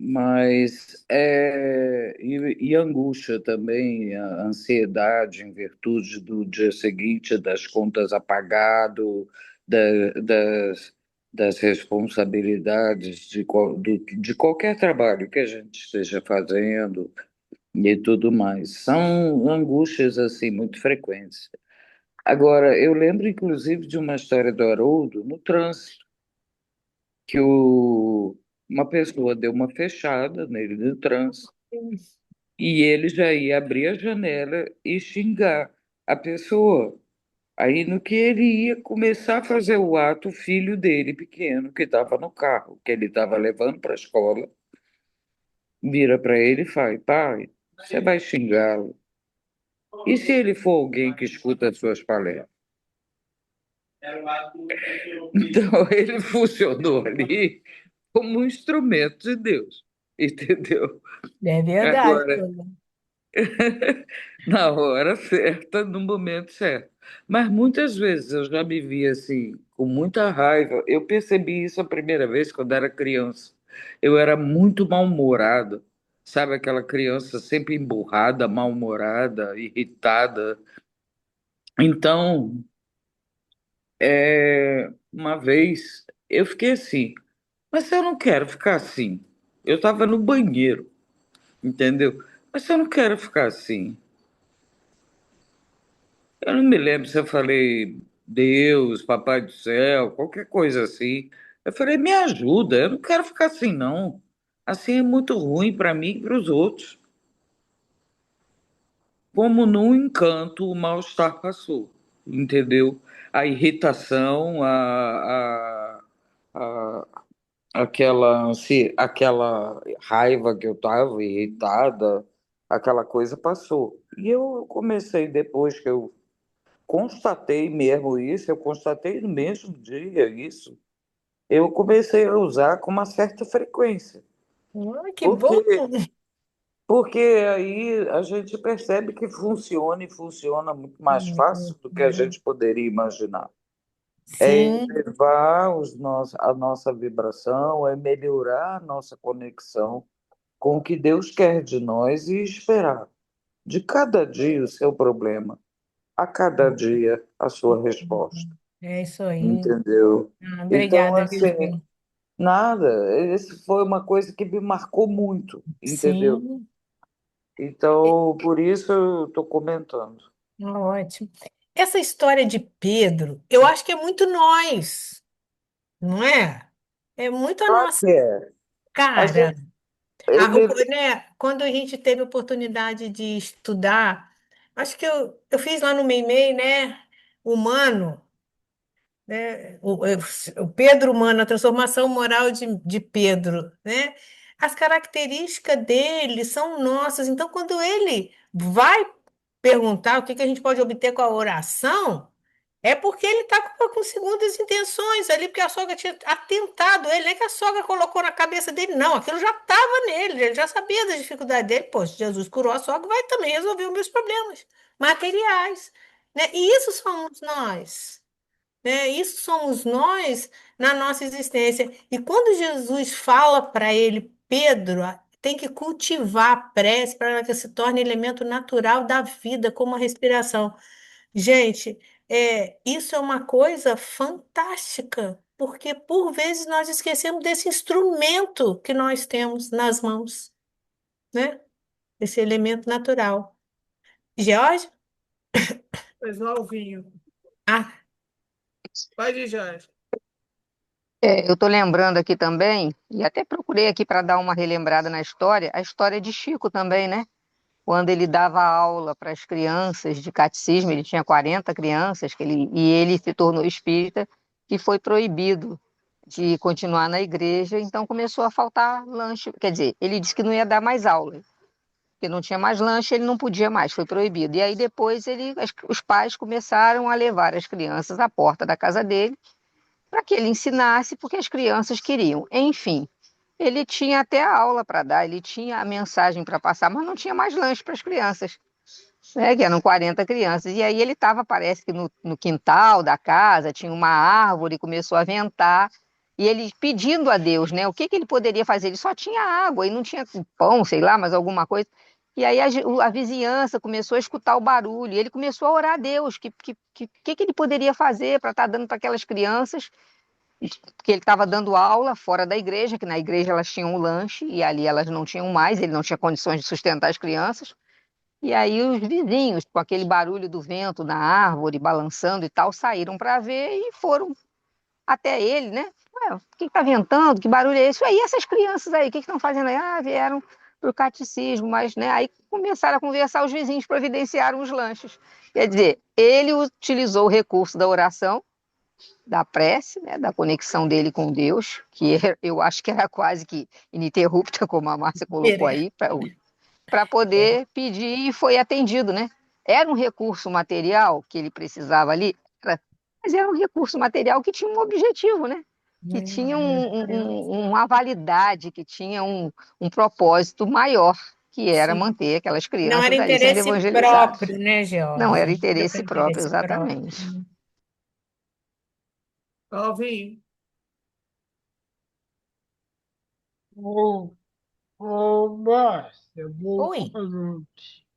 Mas e angústia também, a ansiedade em virtude do dia seguinte, das contas a pagar, das responsabilidades de qualquer trabalho que a gente esteja fazendo e tudo mais. São angústias assim muito frequentes. Agora, eu lembro inclusive de uma história do Haroldo no trânsito que uma pessoa deu uma fechada nele no trânsito e ele já ia abrir a janela e xingar a pessoa. Aí, no que ele ia começar a fazer o ato, o filho dele, pequeno, que estava no carro, que ele estava levando para a escola, vira para ele e fala: pai, você vai xingá-lo. E se ele for alguém que escuta as suas palestras? Então, ele funcionou ali como um instrumento de Deus, entendeu? É verdade, Agora, Solano. na hora certa, no momento certo. Mas muitas vezes eu já me vi assim, com muita raiva. Eu percebi isso a primeira vez quando era criança. Eu era muito mal-humorado, sabe? Aquela criança sempre emburrada, mal-humorada, irritada. Então, uma vez eu fiquei assim, mas eu não quero ficar assim. Eu estava no banheiro, entendeu? Mas eu não quero ficar assim. Eu não me lembro se eu falei Deus, Papai do Céu, qualquer coisa assim. Eu falei, me ajuda, eu não quero ficar assim, não. Assim é muito ruim para mim e para os outros. Como num encanto, o mal-estar passou, entendeu? A irritação, a- aquela raiva que eu estava irritada, aquela coisa passou. E eu comecei, depois que eu constatei mesmo isso, eu constatei no mesmo dia isso, eu comecei a usar com uma certa frequência. Que bom! Porque, porque aí a gente percebe que funciona e funciona muito mais fácil do que a Uhum. gente poderia imaginar. É Sim, elevar a nossa vibração, é melhorar a nossa conexão com o que Deus quer de nós e esperar de cada dia o seu problema, a cada dia a sua resposta, é isso aí. entendeu? Então, Obrigada, viu, assim, Ju? nada, esse foi uma coisa que me marcou muito, entendeu? Sim, Então, por isso eu estou comentando. ótimo. Essa história de Pedro, eu acho que é muito nós, não é? É muito a Claro nossa que é. A cara. gente, ele, Né, quando a gente teve a oportunidade de estudar, acho que eu fiz lá no Meimei, né? Humano, né? O Pedro humano, a transformação moral de Pedro, né? As características dele são nossas. Então, quando ele vai perguntar o que que a gente pode obter com a oração, é porque ele está com segundas intenções ali, porque a sogra tinha atentado ele, não é que a sogra colocou na cabeça dele, não, aquilo já estava nele, ele já sabia das dificuldades dele. Pô, se Jesus curou a sogra, vai também resolver os meus problemas materiais, né? E isso somos nós, né? Isso somos nós na nossa existência. E quando Jesus fala para ele, Pedro, tem que cultivar a prece para que se torne elemento natural da vida, como a respiração. Gente, isso é uma coisa fantástica, porque por vezes nós esquecemos desse instrumento que nós temos nas mãos, né? Esse elemento natural. George? Pois não, Alvinho. Ah, Pode ir, Jorge. Eu estou lembrando aqui também, e até procurei aqui para dar uma relembrada na história, a história de Chico também, né? Quando ele dava aula para as crianças de catecismo, ele tinha 40 crianças, e ele se tornou espírita e foi proibido de continuar na igreja, então começou a faltar lanche. Quer dizer, ele disse que não ia dar mais aula, porque não tinha mais lanche, ele não podia mais, foi proibido. E aí depois os pais começaram a levar as crianças à porta da casa dele para que ele ensinasse, porque as crianças queriam. Enfim, ele tinha até a aula para dar, ele tinha a mensagem para passar, mas não tinha mais lanche para as crianças, né? Que eram 40 crianças. E aí ele estava, parece que no quintal da casa, tinha uma árvore, começou a ventar, e ele pedindo a Deus, né? O que ele poderia fazer? Ele só tinha água e não tinha pão, sei lá, mas alguma coisa. E aí a vizinhança começou a escutar o barulho, e ele começou a orar a Deus, que ele poderia fazer para estar dando para aquelas crianças, porque ele estava dando aula fora da igreja, que na igreja elas tinham um lanche e ali elas não tinham mais, ele não tinha condições de sustentar as crianças. E aí os vizinhos, com aquele barulho do vento na árvore, balançando e tal, saíram para ver e foram até ele, né? Ué, o que está ventando? Que barulho é esse? Aí essas crianças aí, o que estão fazendo aí? Ah, vieram para o catecismo, mas, né? Aí começaram a conversar, os vizinhos providenciaram os lanches. Quer dizer, ele utilizou o recurso da oração da prece, né, da conexão dele com Deus, que eu acho que era quase que ininterrupta, como a Márcia colocou Direto. aí, para poder pedir e foi atendido, né? Era um recurso material que ele precisava ali, mas era um recurso material que tinha um objetivo, né? Que tinha uma validade, que tinha um propósito maior, que era Sim. manter aquelas Não era crianças ali sendo interesse evangelizadas. próprio, né, Não era George? Era para interesse próprio, interesse próprio. exatamente. Alvin, Ô, Márcia, boa Oi. noite.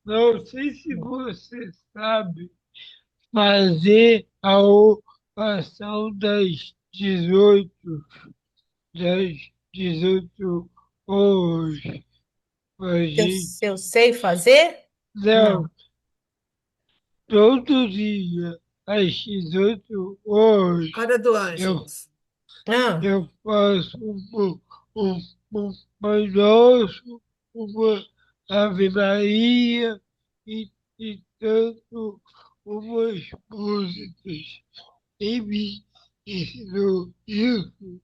Não sei se você sabe fazer a oração das 18 hoje. A gente, Se eu sei fazer? não, Não. todo dia, às 18 horas, hora do eu, Ângelus. Ah, eu faço um, um Pai Nosso, uma Ave Maria e tanto umas músicas. Quem me ensinou isso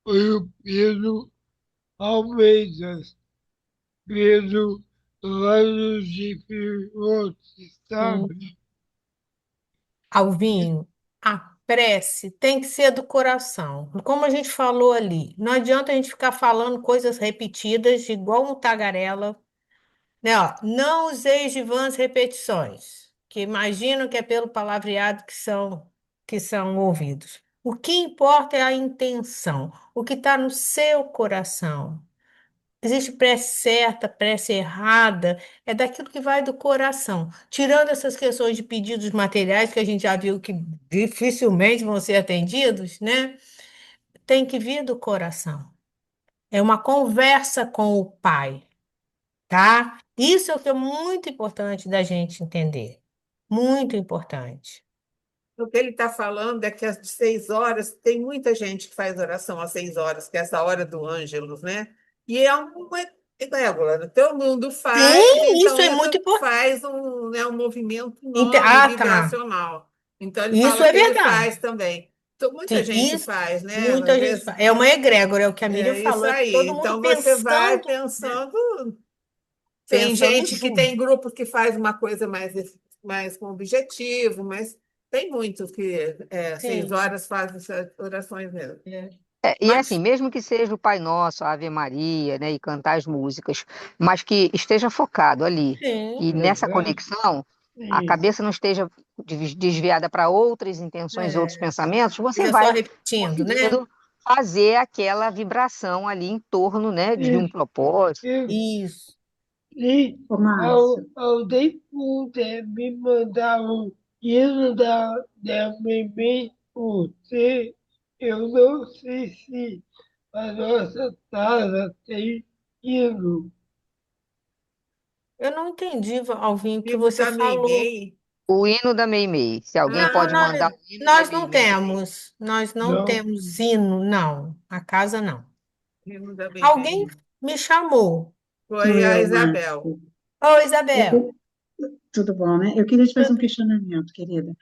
foi o Pedro Almeida, Pedro lá no Gifiote, hum. sabe? Alvinho, a prece tem que ser do coração. Como a gente falou ali, não adianta a gente ficar falando coisas repetidas, igual um tagarela, né? Ó, não useis de vãs repetições, que imagino que é pelo palavreado que são ouvidos. O que importa é a intenção, o que está no seu coração. Existe prece certa, prece errada, é daquilo que vai do coração. Tirando essas questões de pedidos materiais, que a gente já viu que dificilmente vão ser atendidos, né? Tem que vir do coração. É uma conversa com o Pai, tá? Isso é o que é muito importante da gente entender. Muito importante. O que ele está falando é que às 6 horas, tem muita gente que faz oração às 6 horas, que é essa hora do Ângelus, né? E é uma egrégora, né? Todo mundo faz, Sim, isso então é isso muito importante. faz um movimento enorme, Ah, tá. vibracional. Então ele Isso fala é que ele verdade. faz também. Então, muita Sim, gente isso, faz, né? Às muita gente vezes faz. É uma egrégora, é o que a Miriam é isso falou, é aí. todo mundo Então você vai pensando, pensando. Tem pensando gente que junto. tem grupo que faz uma coisa mais com objetivo, mas tem muitos que 6 horas fazem essas orações mesmo. É. E assim, Mas mesmo que seja o Pai Nosso, a Ave Maria, né, e cantar as músicas, mas que esteja focado ali. E Sim, nessa Exato. conexão, a Isso. cabeça não esteja desviada para outras intenções, outros é. pensamentos, você Fica só vai repetindo, né? conseguindo fazer aquela vibração ali em torno, né, de um Isso. propósito. Isso. Isso. E Ô, Márcio, alguém puder me mandar um hino da Mimi você, eu não sei se a nossa casa tem hino. Eu não entendi, Alvinho, o que vivo você da falou. Meimei. O hino da Meimei. Se alguém Não, pode mandar nós, o hino da nós não Meimei. temos. Nós não Não. temos hino, não. A casa não. Vivo da Alguém Meimei. me chamou. Foi sou a eu, Isabel. Márcio. Ô, Eu Isabel. que- Tudo bom, né? Eu queria te fazer um Tudo. questionamento, querida.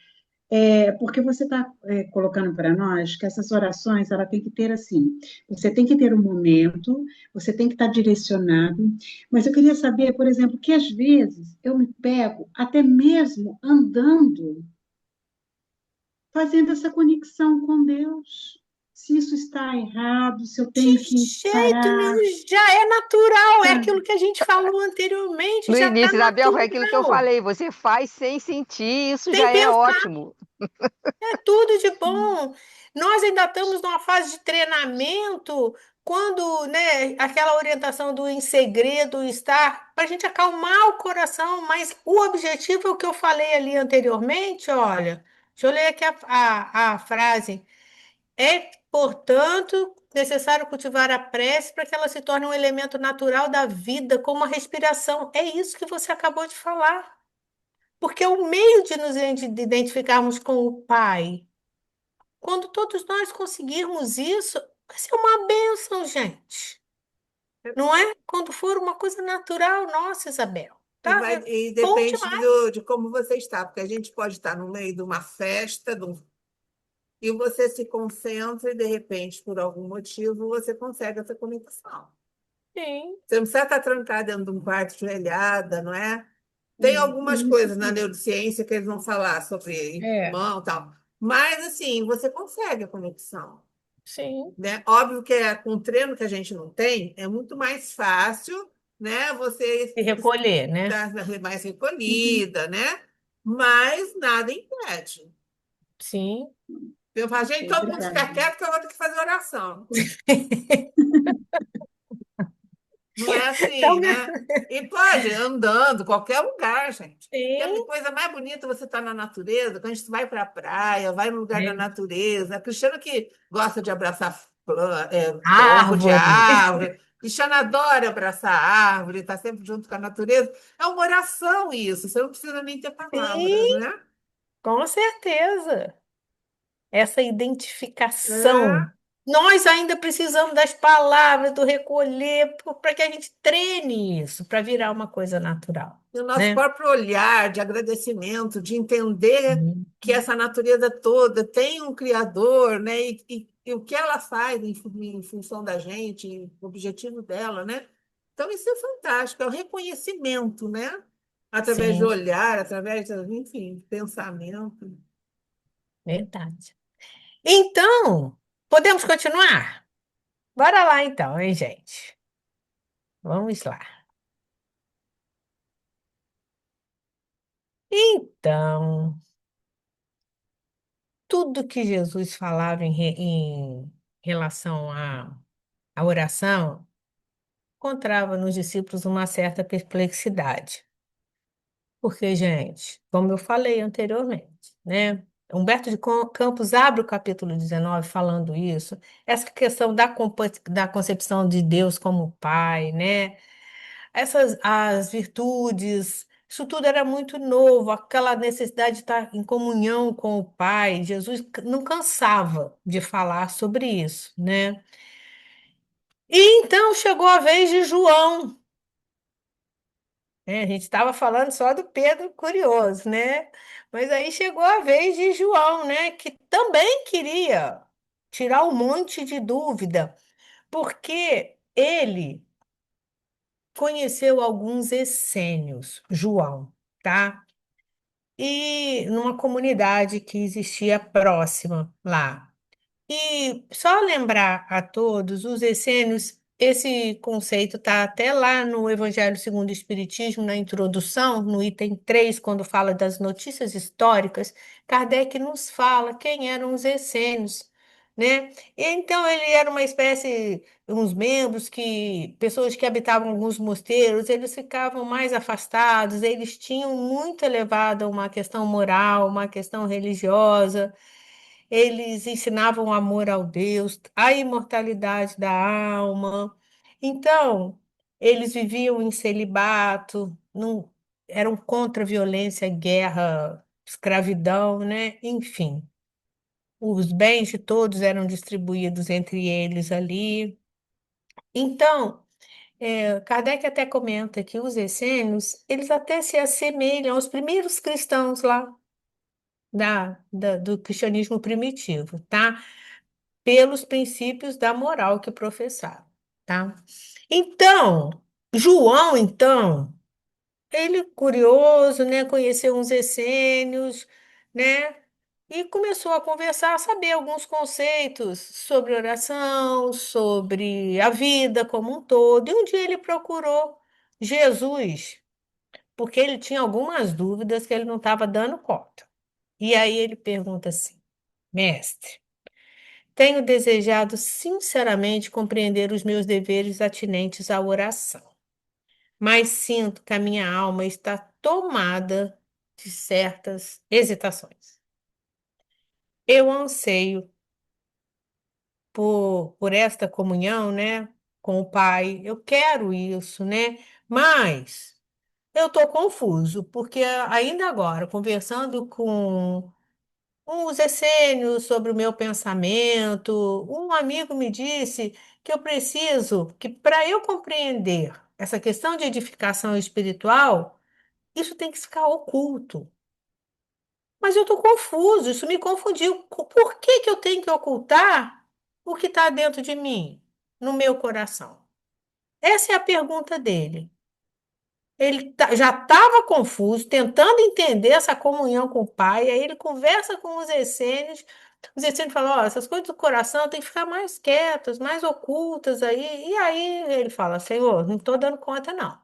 Porque você está colocando para nós que essas orações, ela tem que ter assim, você tem que ter um momento, você tem que estar direcionado, mas eu queria saber, por exemplo, que às vezes eu me pego até mesmo andando, fazendo essa conexão com Deus. Se isso está errado, se eu De tenho que jeito parar, nenhum, já é natural. É aquilo sabe? que a gente falou anteriormente, No já está início, Isabel, foi aquilo que eu natural. falei. Você faz sem sentir, isso Sem já é pensar, ótimo. é tudo de bom. Nós ainda estamos numa fase de treinamento, quando, né, aquela orientação do em segredo estar, para a gente acalmar o coração, mas o objetivo é o que eu falei ali anteriormente, olha. Deixa eu ler aqui a frase. É, portanto, necessário cultivar a prece para que ela se torne um elemento natural da vida, como a respiração. É isso que você acabou de falar. Porque é o meio de nos identificarmos com o Pai. Quando todos nós conseguirmos isso, vai ser uma bênção, gente. Não é? Quando for uma coisa natural, nossa, Isabel. E, Tá? vai, É e bom depende demais. de como você está, porque a gente pode estar no meio de uma festa, e você se concentra e, de repente, por algum motivo, você consegue essa conexão. Sim, Você não precisa estar trancado dentro de um quarto joelhada, não é? Tem algumas Isso coisas na sim. neurociência que eles vão falar sobre é, irmão e tal, mas, assim, você consegue a conexão, sim. né? Óbvio que com o treino que a gente não tem, é muito mais fácil, né? Você Se recolher, né? estar mais Uhum. recolhida, né? Mas nada impede. Sim. Eu falo, gente, Ok, todo mundo obrigada. fica quieto que eu vou ter que fazer oração. Não é Então, assim, né? E pode, andando, qualquer lugar, gente. E a sim. coisa mais bonita é você estar na natureza, quando a gente vai para a praia, vai no lugar da natureza. A Cristiana que gosta de abraçar tronco de Árvore. árvore. Cristiana adora abraçar árvore, está sempre junto com a natureza. É uma oração isso, você não precisa nem ter palavras, Sim, né? com certeza. Essa identificação. É. Nós ainda precisamos das palavras, do recolher, para que a gente treine isso, para virar uma coisa natural, E o nosso né? próprio olhar de agradecimento, de entender Sim, que essa natureza toda tem um Criador, né? E o que ela faz em função da gente, o objetivo dela, né? Então, isso é fantástico, é o reconhecimento, né? Através do sim, olhar, através, enfim, pensamento. verdade. Então, podemos continuar? Bora lá então, hein, gente? Vamos lá. Então, tudo que Jesus falava em relação à oração encontrava nos discípulos uma certa perplexidade. Porque, gente, como eu falei anteriormente, né? Humberto de Campos abre o capítulo 19 falando isso, essa questão da concepção de Deus como Pai, né? Essas as virtudes, isso tudo era muito novo, aquela necessidade de estar em comunhão com o Pai. Jesus não cansava de falar sobre isso, né? E então chegou a vez de João, né? A gente estava falando só do Pedro curioso, né? Mas aí chegou a vez de João, né? Que também queria tirar um monte de dúvida, porque ele conheceu alguns essênios, João, tá? E numa comunidade que existia próxima lá. E só lembrar a todos, os essênios, esse conceito está até lá no Evangelho segundo o Espiritismo, na introdução, no item 3 quando fala das notícias históricas, Kardec nos fala quem eram os essênios, né? E então ele era uma espécie, uns membros que, pessoas que habitavam alguns mosteiros, eles ficavam mais afastados, eles tinham muito elevada uma questão moral, uma questão religiosa, eles ensinavam o amor ao Deus, a imortalidade da alma. Então, eles viviam em celibato, não, eram contra a violência, guerra, escravidão, né? Enfim, os bens de todos eram distribuídos entre eles ali. Então, Kardec até comenta que os essênios, eles até se assemelham aos primeiros cristãos lá do cristianismo primitivo, tá? Pelos princípios da moral que professavam, tá? Então, João, então, ele curioso, né, conheceu uns essênios, né, e começou a conversar, a saber alguns conceitos sobre oração, sobre a vida como um todo. E um dia ele procurou Jesus, porque ele tinha algumas dúvidas que ele não estava dando conta. E aí ele pergunta assim: Mestre, tenho desejado sinceramente compreender os meus deveres atinentes à oração, mas sinto que a minha alma está tomada de certas hesitações. Eu anseio por esta comunhão, né, com o Pai, eu quero isso, né, mas eu estou confuso, porque ainda agora, conversando com uns essênios sobre o meu pensamento. Um amigo me disse que eu preciso, que para eu compreender essa questão de edificação espiritual, isso tem que ficar oculto. Mas eu estou confuso, isso me confundiu. Por que que eu tenho que ocultar o que está dentro de mim, no meu coração? Essa é a pergunta dele. Ele já estava confuso, tentando entender essa comunhão com o pai. Aí ele conversa com os essênios. Os essênios falam: Ó, essas coisas do coração tem que ficar mais quietas, mais ocultas aí. E aí ele fala: Senhor, não estou dando conta, não.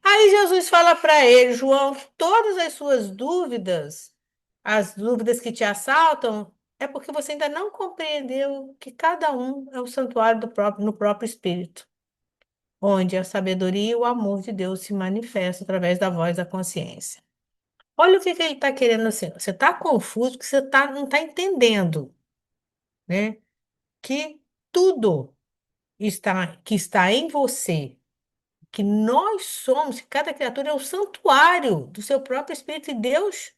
Aí Jesus fala para ele: João, todas as suas dúvidas, as dúvidas que te assaltam, é porque você ainda não compreendeu que cada um é o santuário do próprio, no próprio espírito, onde a sabedoria e o amor de Deus se manifestam através da voz da consciência. Olha o que que ele está querendo assim. Você está confuso porque você não está entendendo, né? Que tudo que está em você, que nós somos, que cada criatura é o santuário do seu próprio Espírito e Deus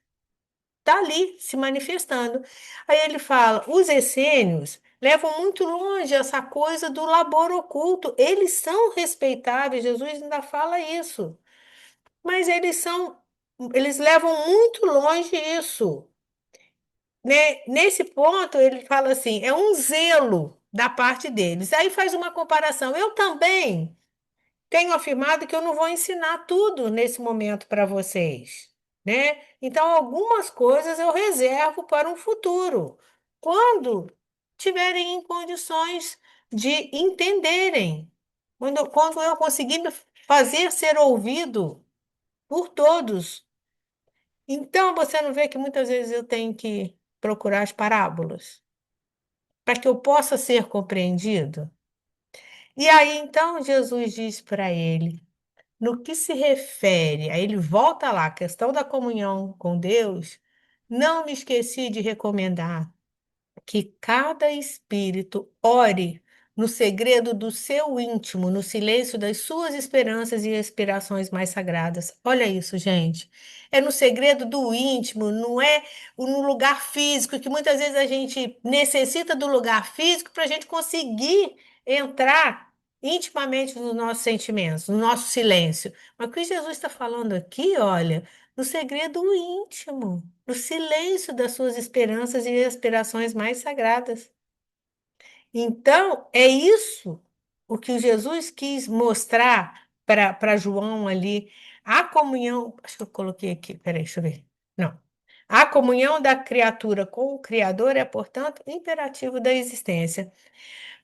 está ali se manifestando. Aí ele fala: os essênios levam muito longe essa coisa do labor oculto. Eles são respeitáveis, Jesus ainda fala isso. Mas eles levam muito longe isso, né? Nesse ponto, ele fala assim, é um zelo da parte deles. Aí faz uma comparação. Eu também tenho afirmado que eu não vou ensinar tudo nesse momento para vocês, né? Então, algumas coisas eu reservo para um futuro, quando tiverem em condições de entenderem, quando eu conseguir me fazer ser ouvido por todos. Então, você não vê que muitas vezes eu tenho que procurar as parábolas para que eu possa ser compreendido? E aí, então, Jesus diz para ele, no que se refere, aí ele volta lá, a questão da comunhão com Deus, não me esqueci de recomendar que cada espírito ore no segredo do seu íntimo, no silêncio das suas esperanças e aspirações mais sagradas. Olha isso, gente. É no segredo do íntimo, não é no lugar físico, que muitas vezes a gente necessita do lugar físico para a gente conseguir entrar intimamente nos nossos sentimentos, no nosso silêncio. Mas o que Jesus está falando aqui, olha, no segredo íntimo, no silêncio das suas esperanças e aspirações mais sagradas. Então, é isso o que Jesus quis mostrar para João ali. A comunhão, acho que eu coloquei aqui, peraí, deixa eu ver. Não. A comunhão da criatura com o Criador é, portanto, imperativo da existência.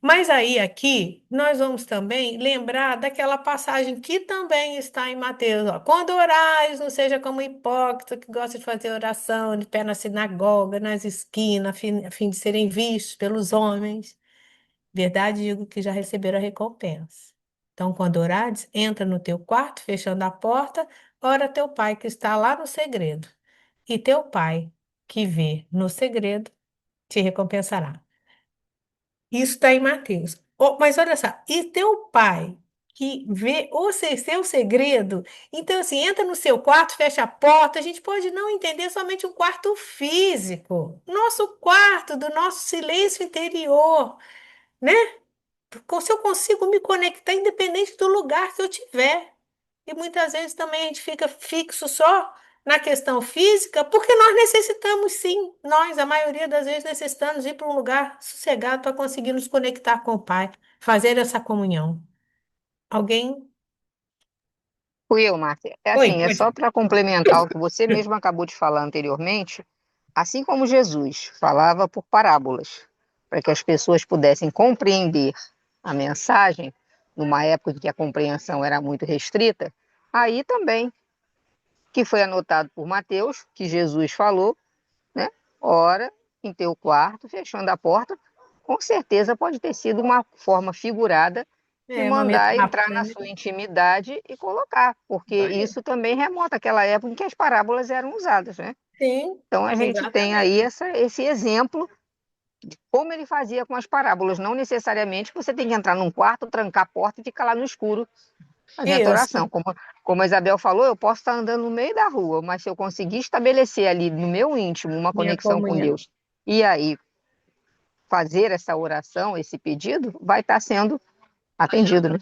Mas aí, aqui, nós vamos também lembrar daquela passagem que também está em Mateus. Ó. Quando orais, não seja como hipócrita que gosta de fazer oração de pé na sinagoga, nas esquinas, a fim de serem vistos pelos homens. Verdade, digo que já receberam a recompensa. Então, quando orares, entra no teu quarto, fechando a porta, ora teu pai que está lá no segredo. E teu pai que vê no segredo te recompensará. Isso está em Mateus. Mas olha só, e teu pai que vê o seu segredo, então assim, entra no seu quarto, fecha a porta, a gente pode não entender somente um quarto físico, nosso quarto, do nosso silêncio interior, né? Se eu consigo me conectar independente do lugar que eu tiver. E muitas vezes também a gente fica fixo só na questão física, porque nós necessitamos sim, nós, a maioria das vezes, necessitamos ir para um lugar sossegado para conseguir nos conectar com o Pai, fazer essa comunhão. Alguém? Fui eu, Márcia. É Oi, assim, é pode. só para complementar o que você mesmo acabou de falar anteriormente, assim como Jesus falava por parábolas, para que as pessoas pudessem compreender a mensagem, numa época em que a compreensão era muito restrita, aí também, que foi anotado por Mateus, que Jesus falou, né? Ora em teu quarto, fechando a porta, com certeza pode ter sido uma forma figurada de É uma mandar entrar metáfora, na né? sua intimidade e colocar, porque Olha. isso também remota àquela época em que as parábolas eram usadas, né? Sim, Então a gente tem exatamente. aí esse exemplo de como ele fazia com as parábolas. Não necessariamente você tem que entrar num quarto, trancar a porta e ficar lá no escuro fazendo a Isso, oração. Como a Isabel falou, eu posso estar andando no meio da rua, mas se eu conseguir estabelecer ali no meu íntimo uma minha conexão com comunhão. Deus e aí fazer essa oração, esse pedido, vai estar sendo atendido, né?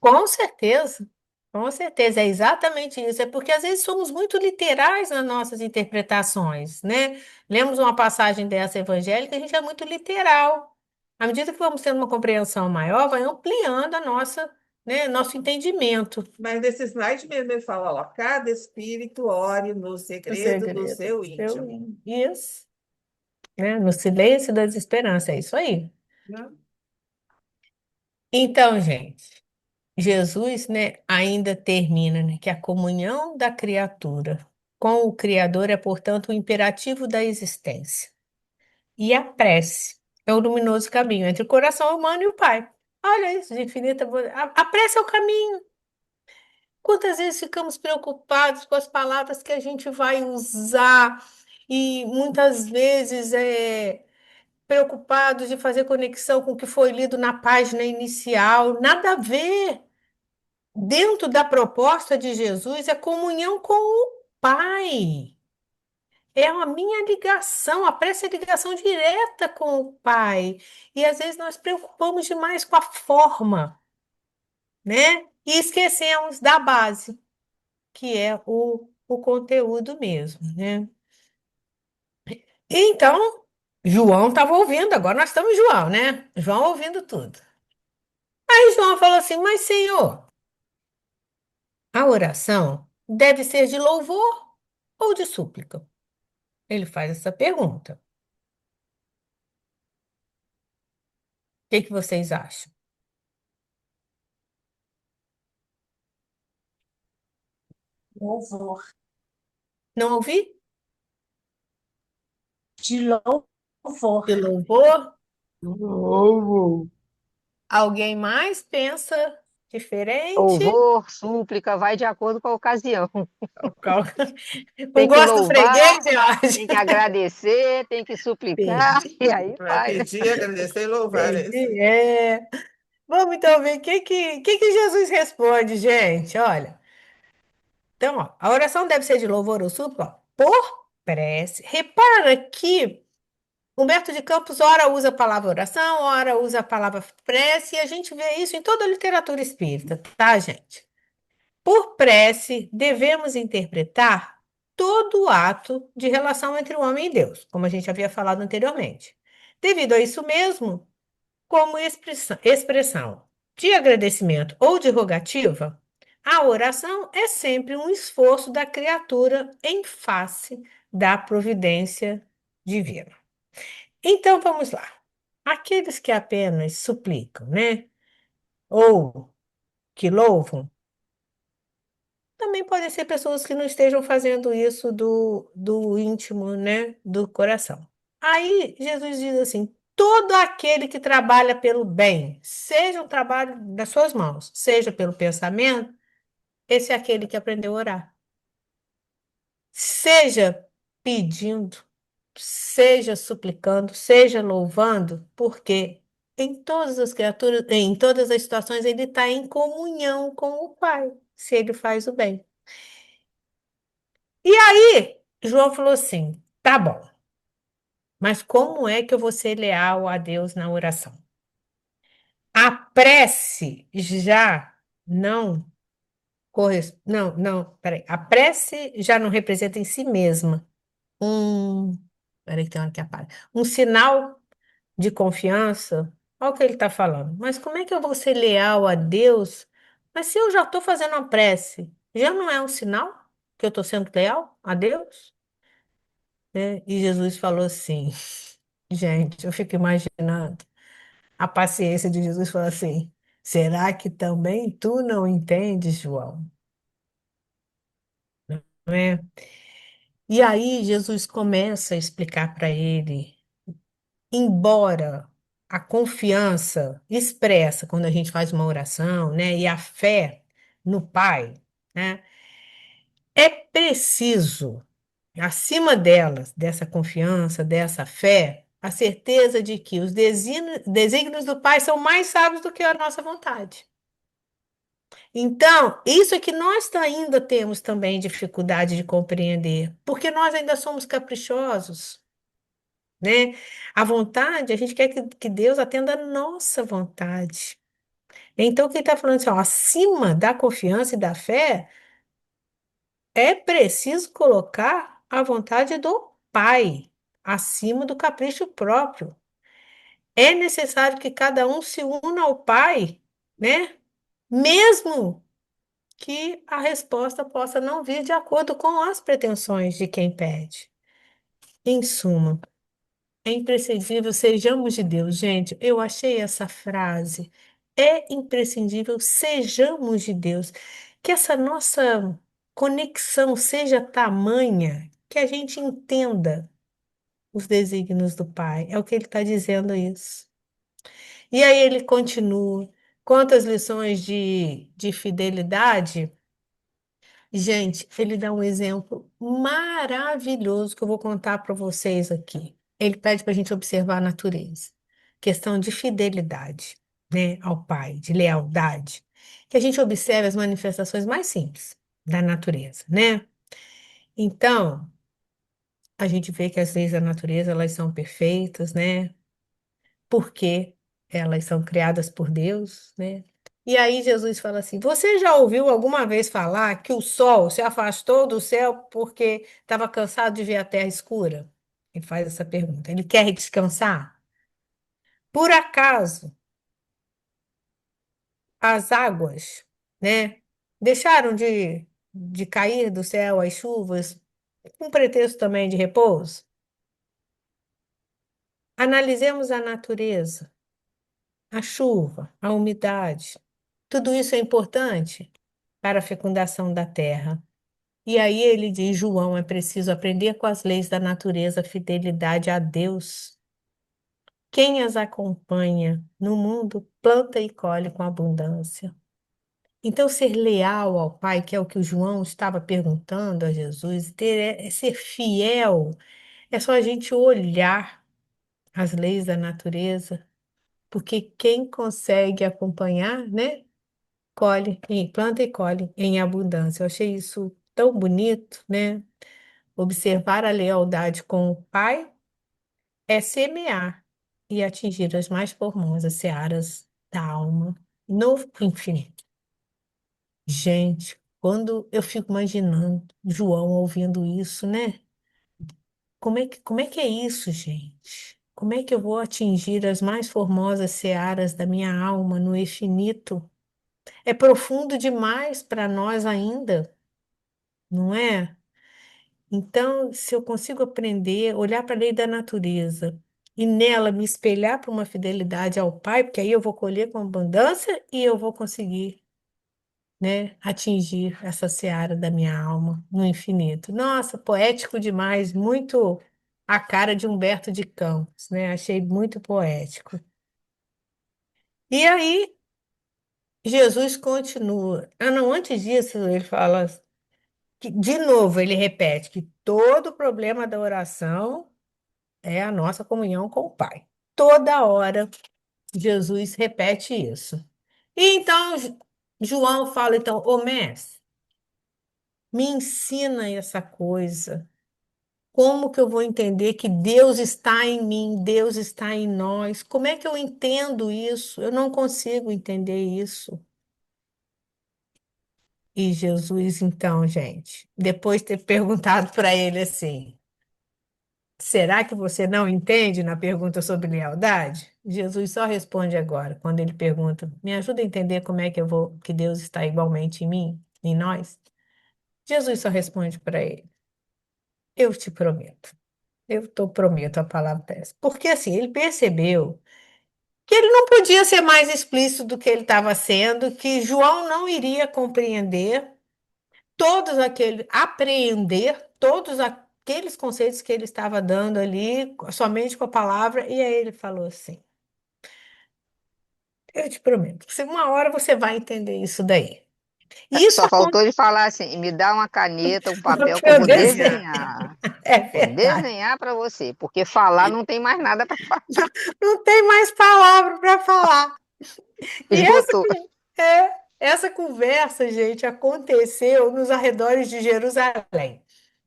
Com certeza. Com certeza, é exatamente isso. É porque às vezes somos muito literais nas nossas interpretações, né? Lemos uma passagem dessa evangélica, a gente é muito literal. À medida que vamos tendo uma compreensão maior, vai ampliando a nossa, né, nosso entendimento. Mas nesse slide mesmo ele fala, ó, cada espírito ore no O segredo do segredo. seu íntimo. Isso, né? No silêncio das esperanças, é isso aí. Né? Então, gente, Jesus, né, ainda termina, né, que a comunhão da criatura com o Criador é, portanto, o imperativo da existência. E a prece é o luminoso caminho entre o coração humano e o Pai. Olha isso, de infinita. A prece é o caminho. Quantas vezes ficamos preocupados com as palavras que a gente vai usar e muitas vezes preocupados de fazer conexão com o que foi lido na página inicial. Nada a ver. Dentro da proposta de Jesus é comunhão com o Pai. É a minha ligação, a prece é ligação direta com o Pai. E às vezes nós preocupamos demais com a forma, né? E esquecemos da base, que é o conteúdo mesmo, né? Então, João estava ouvindo, agora nós estamos João, né? João ouvindo tudo. Aí João falou assim: Mas Senhor, a oração deve ser de louvor ou de súplica? Ele faz essa pergunta. O que que vocês acham? Louvor. Não ouvi? De louvor. De louvor? Ovo. Alguém mais pensa diferente? Louvor, súplica, vai de acordo com a ocasião. Qual- O Tem que gosto do louvar, freguês, eu acho. tem que agradecer, tem que suplicar, Entendi. e aí Vai vai. pedir, agradecer e louvar. É isso. Entendi. Vamos então ver o que que Jesus responde, gente. Olha, então, ó, a oração deve ser de louvor ou súplica, ó, por prece. Repara que Humberto de Campos ora usa a palavra oração, ora usa a palavra prece, e a gente vê isso em toda a literatura espírita, tá, gente? Por prece, devemos interpretar todo o ato de relação entre o homem e Deus, como a gente havia falado anteriormente. Devido a isso mesmo, como expressão de agradecimento ou de rogativa, a oração é sempre um esforço da criatura em face da providência divina. Então vamos lá. Aqueles que apenas suplicam, né? Ou que louvam, também podem ser pessoas que não estejam fazendo isso do íntimo, né? Do coração. Aí Jesus diz assim: todo aquele que trabalha pelo bem, seja um trabalho das suas mãos, seja pelo pensamento, esse é aquele que aprendeu a orar. Seja pedindo, seja suplicando, seja louvando, porque em todas as criaturas, em todas as situações, ele está em comunhão com o Pai, se ele faz o bem. E aí, João falou assim: tá bom, mas como é que eu vou ser leal a Deus na oração? A prece já não corresponde. Não, não, peraí. A prece já não representa em si mesma um. Peraí, que tem hora que apaga. Um sinal de confiança. Olha o que ele está falando. Mas como é que eu vou ser leal a Deus? Mas se eu já estou fazendo uma prece, já não é um sinal que eu estou sendo leal a Deus? Né? E Jesus falou assim, gente, eu fico imaginando a paciência de Jesus falou assim: será que também tu não entendes, João? Não é? E aí Jesus começa a explicar para ele, embora a confiança expressa quando a gente faz uma oração, né, e a fé no Pai, né, é preciso, acima delas, dessa confiança, dessa fé, a certeza de que os desígnios do Pai são mais sábios do que a nossa vontade. Então, isso é que nós ainda temos também dificuldade de compreender, porque nós ainda somos caprichosos, né? A vontade, a gente quer que Deus atenda a nossa vontade. Então, quem está falando assim, ó, acima da confiança e da fé, é preciso colocar a vontade do Pai acima do capricho próprio. É necessário que cada um se una ao Pai, né? Mesmo que a resposta possa não vir de acordo com as pretensões de quem pede. Em suma, é imprescindível sejamos de Deus. Gente, eu achei essa frase. É imprescindível sejamos de Deus. Que essa nossa conexão seja tamanha que a gente entenda os desígnios do Pai. É o que ele está dizendo isso. E aí ele continua. Quantas lições de fidelidade? Gente, ele dá um exemplo maravilhoso que eu vou contar para vocês aqui. Ele pede para a gente observar a natureza. Questão de fidelidade, né, ao Pai, de lealdade. Que a gente observe as manifestações mais simples da natureza, né? Então, a gente vê que as leis da natureza, elas são perfeitas, né? Porque elas são criadas por Deus, né? E aí Jesus fala assim: Você já ouviu alguma vez falar que o sol se afastou do céu porque estava cansado de ver a terra escura? Ele faz essa pergunta. Ele quer descansar? Por acaso as águas, né, deixaram de cair do céu as chuvas, com pretexto também de repouso? Analisemos a natureza, a chuva, a umidade. Tudo isso é importante para a fecundação da terra. E aí ele diz, João, é preciso aprender com as leis da natureza, a fidelidade a Deus. Quem as acompanha no mundo planta e colhe com abundância. Então, ser leal ao Pai, que é o que o João estava perguntando a Jesus, ser fiel, é só a gente olhar as leis da natureza, porque quem consegue acompanhar, né? Colhe, planta e colhe em abundância. Eu achei isso tão bonito, né? Observar a lealdade com o Pai é semear e atingir as mais formosas searas da alma no infinito. Gente, quando eu fico imaginando João ouvindo isso, né? Como é que é isso, gente? Como é que eu vou atingir as mais formosas searas da minha alma no infinito? É profundo demais para nós ainda, não é? Então, se eu consigo aprender, olhar para a lei da natureza e nela me espelhar para uma fidelidade ao Pai, porque aí eu vou colher com abundância e eu vou conseguir, né, atingir essa seara da minha alma no infinito. Nossa, poético demais, muito a cara de Humberto de Campos, né? Achei muito poético. E aí, Jesus continua. Ah, não, antes disso, ele fala que, de novo, ele repete que todo problema da oração é a nossa comunhão com o Pai. Toda hora Jesus repete isso. E então João fala então, ô mestre, me ensina essa coisa. Como que eu vou entender que Deus está em mim, Deus está em nós? Como é que eu entendo isso? Eu não consigo entender isso. E Jesus, então, gente, depois de ter perguntado para ele assim, será que você não entende na pergunta sobre lealdade? Jesus só responde agora, quando ele pergunta: Me ajuda a entender como é que eu vou, que Deus está igualmente em mim, em nós? Jesus só responde para ele: Eu te prometo. Prometo a palavra dessa. Porque assim, ele percebeu que ele não podia ser mais explícito do que ele estava sendo, que João não iria compreender apreender todos aqueles conceitos que ele estava dando ali, somente com a palavra, e aí ele falou assim: Eu te prometo, que uma hora você vai entender isso daí. E isso Só faltou ele falar assim: me dá uma caneta, um papel que aconteceu eu eu vou desenhar. desenhar. É Vou verdade. desenhar para você, porque falar não tem mais nada para falar. Não tem mais palavra para falar. E Esgotou. essa conversa, gente, aconteceu nos arredores de Jerusalém.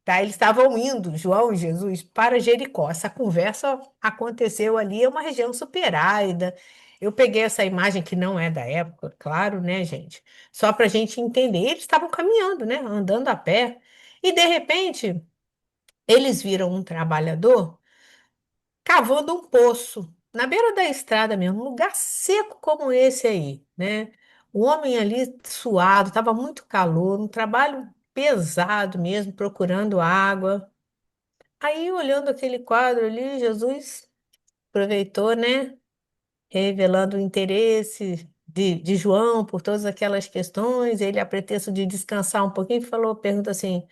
Tá? Eles estavam indo, João e Jesus, para Jericó. Essa conversa aconteceu ali, é uma região super árida. Eu peguei essa imagem que não é da época, claro, né, gente? Só para a gente entender. Eles estavam caminhando, né? Andando a pé. E de repente, eles viram um trabalhador cavando um poço na beira da estrada mesmo, um lugar seco como esse aí, né? O homem ali suado, estava muito calor, um trabalho pesado mesmo, procurando água. Aí, olhando aquele quadro ali, Jesus aproveitou, né? Revelando o interesse de João por todas aquelas questões. Ele, a pretexto de descansar um pouquinho, falou, pergunta assim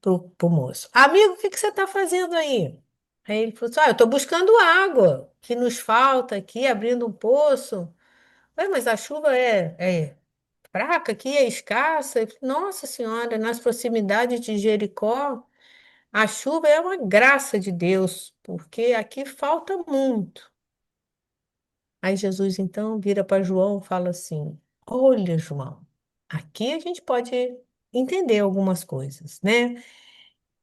pro moço: Amigo, o que que você está fazendo aí? Aí ele falou assim: eu estou buscando água, que nos falta aqui, abrindo um poço. Ué, mas a chuva é fraca aqui, é escassa. Eu falei, Nossa Senhora, nas proximidades de Jericó, a chuva é uma graça de Deus, porque aqui falta muito. Aí Jesus então vira para João e fala assim: Olha, João, aqui a gente pode entender algumas coisas, né?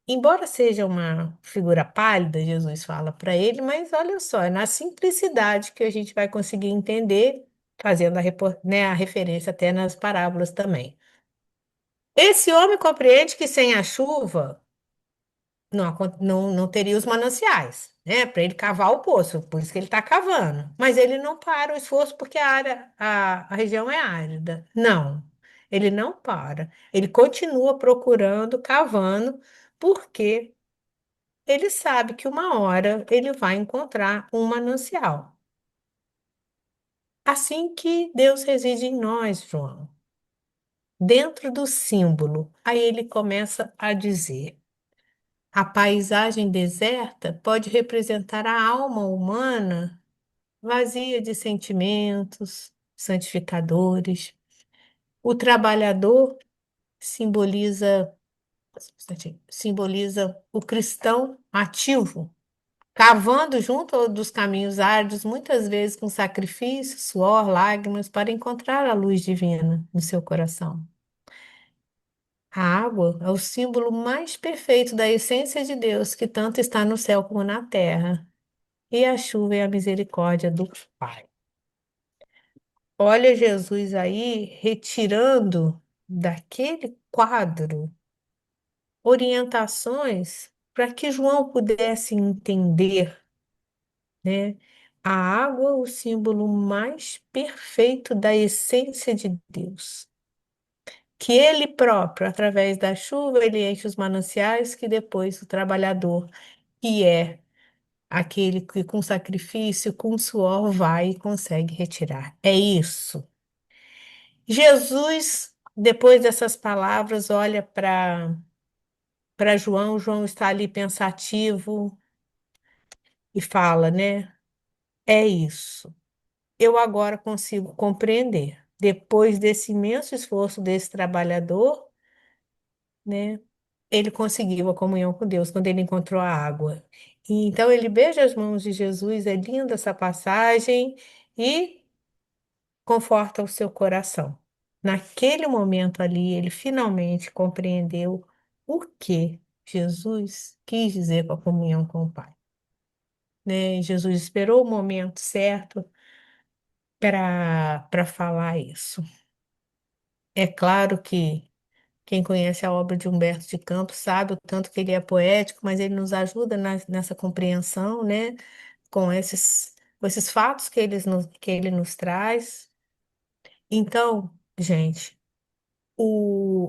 Embora seja uma figura pálida, Jesus fala para ele, mas olha só, é na simplicidade que a gente vai conseguir entender, fazendo né, a referência até nas parábolas também. Esse homem compreende que sem a chuva não teria os mananciais, né? Para ele cavar o poço, por isso que ele está cavando. Mas ele não para o esforço porque a região é árida. Não, ele não para. Ele continua procurando, cavando, porque ele sabe que uma hora ele vai encontrar um manancial. Assim que Deus reside em nós, João, dentro do símbolo. Aí ele começa a dizer. A paisagem deserta pode representar a alma humana vazia de sentimentos santificadores. O trabalhador simboliza, simboliza o cristão ativo, cavando junto dos caminhos árduos, muitas vezes com sacrifício, suor, lágrimas, para encontrar a luz divina no seu coração. A água é o símbolo mais perfeito da essência de Deus, que tanto está no céu como na terra. E a chuva é a misericórdia do Pai. Olha Jesus aí retirando daquele quadro orientações para que João pudesse entender, né? A água, o símbolo mais perfeito da essência de Deus. Que ele próprio, através da chuva, ele enche os mananciais que depois o trabalhador, que é aquele que com sacrifício, com suor, vai e consegue retirar. É isso. Jesus, depois dessas palavras, olha para João. João está ali pensativo e fala, né? É isso. Eu agora consigo compreender. Depois desse imenso esforço desse trabalhador, né? Ele conseguiu a comunhão com Deus quando ele encontrou a água. E então ele beija as mãos de Jesus, é linda essa passagem e conforta o seu coração. Naquele momento ali, ele finalmente compreendeu o que Jesus quis dizer com a comunhão com o Pai. Né? Jesus esperou o momento certo para falar isso. É claro que quem conhece a obra de Humberto de Campos sabe o tanto que ele é poético, mas ele nos ajuda nessa compreensão, né? Com esses fatos que ele nos traz. Então, gente,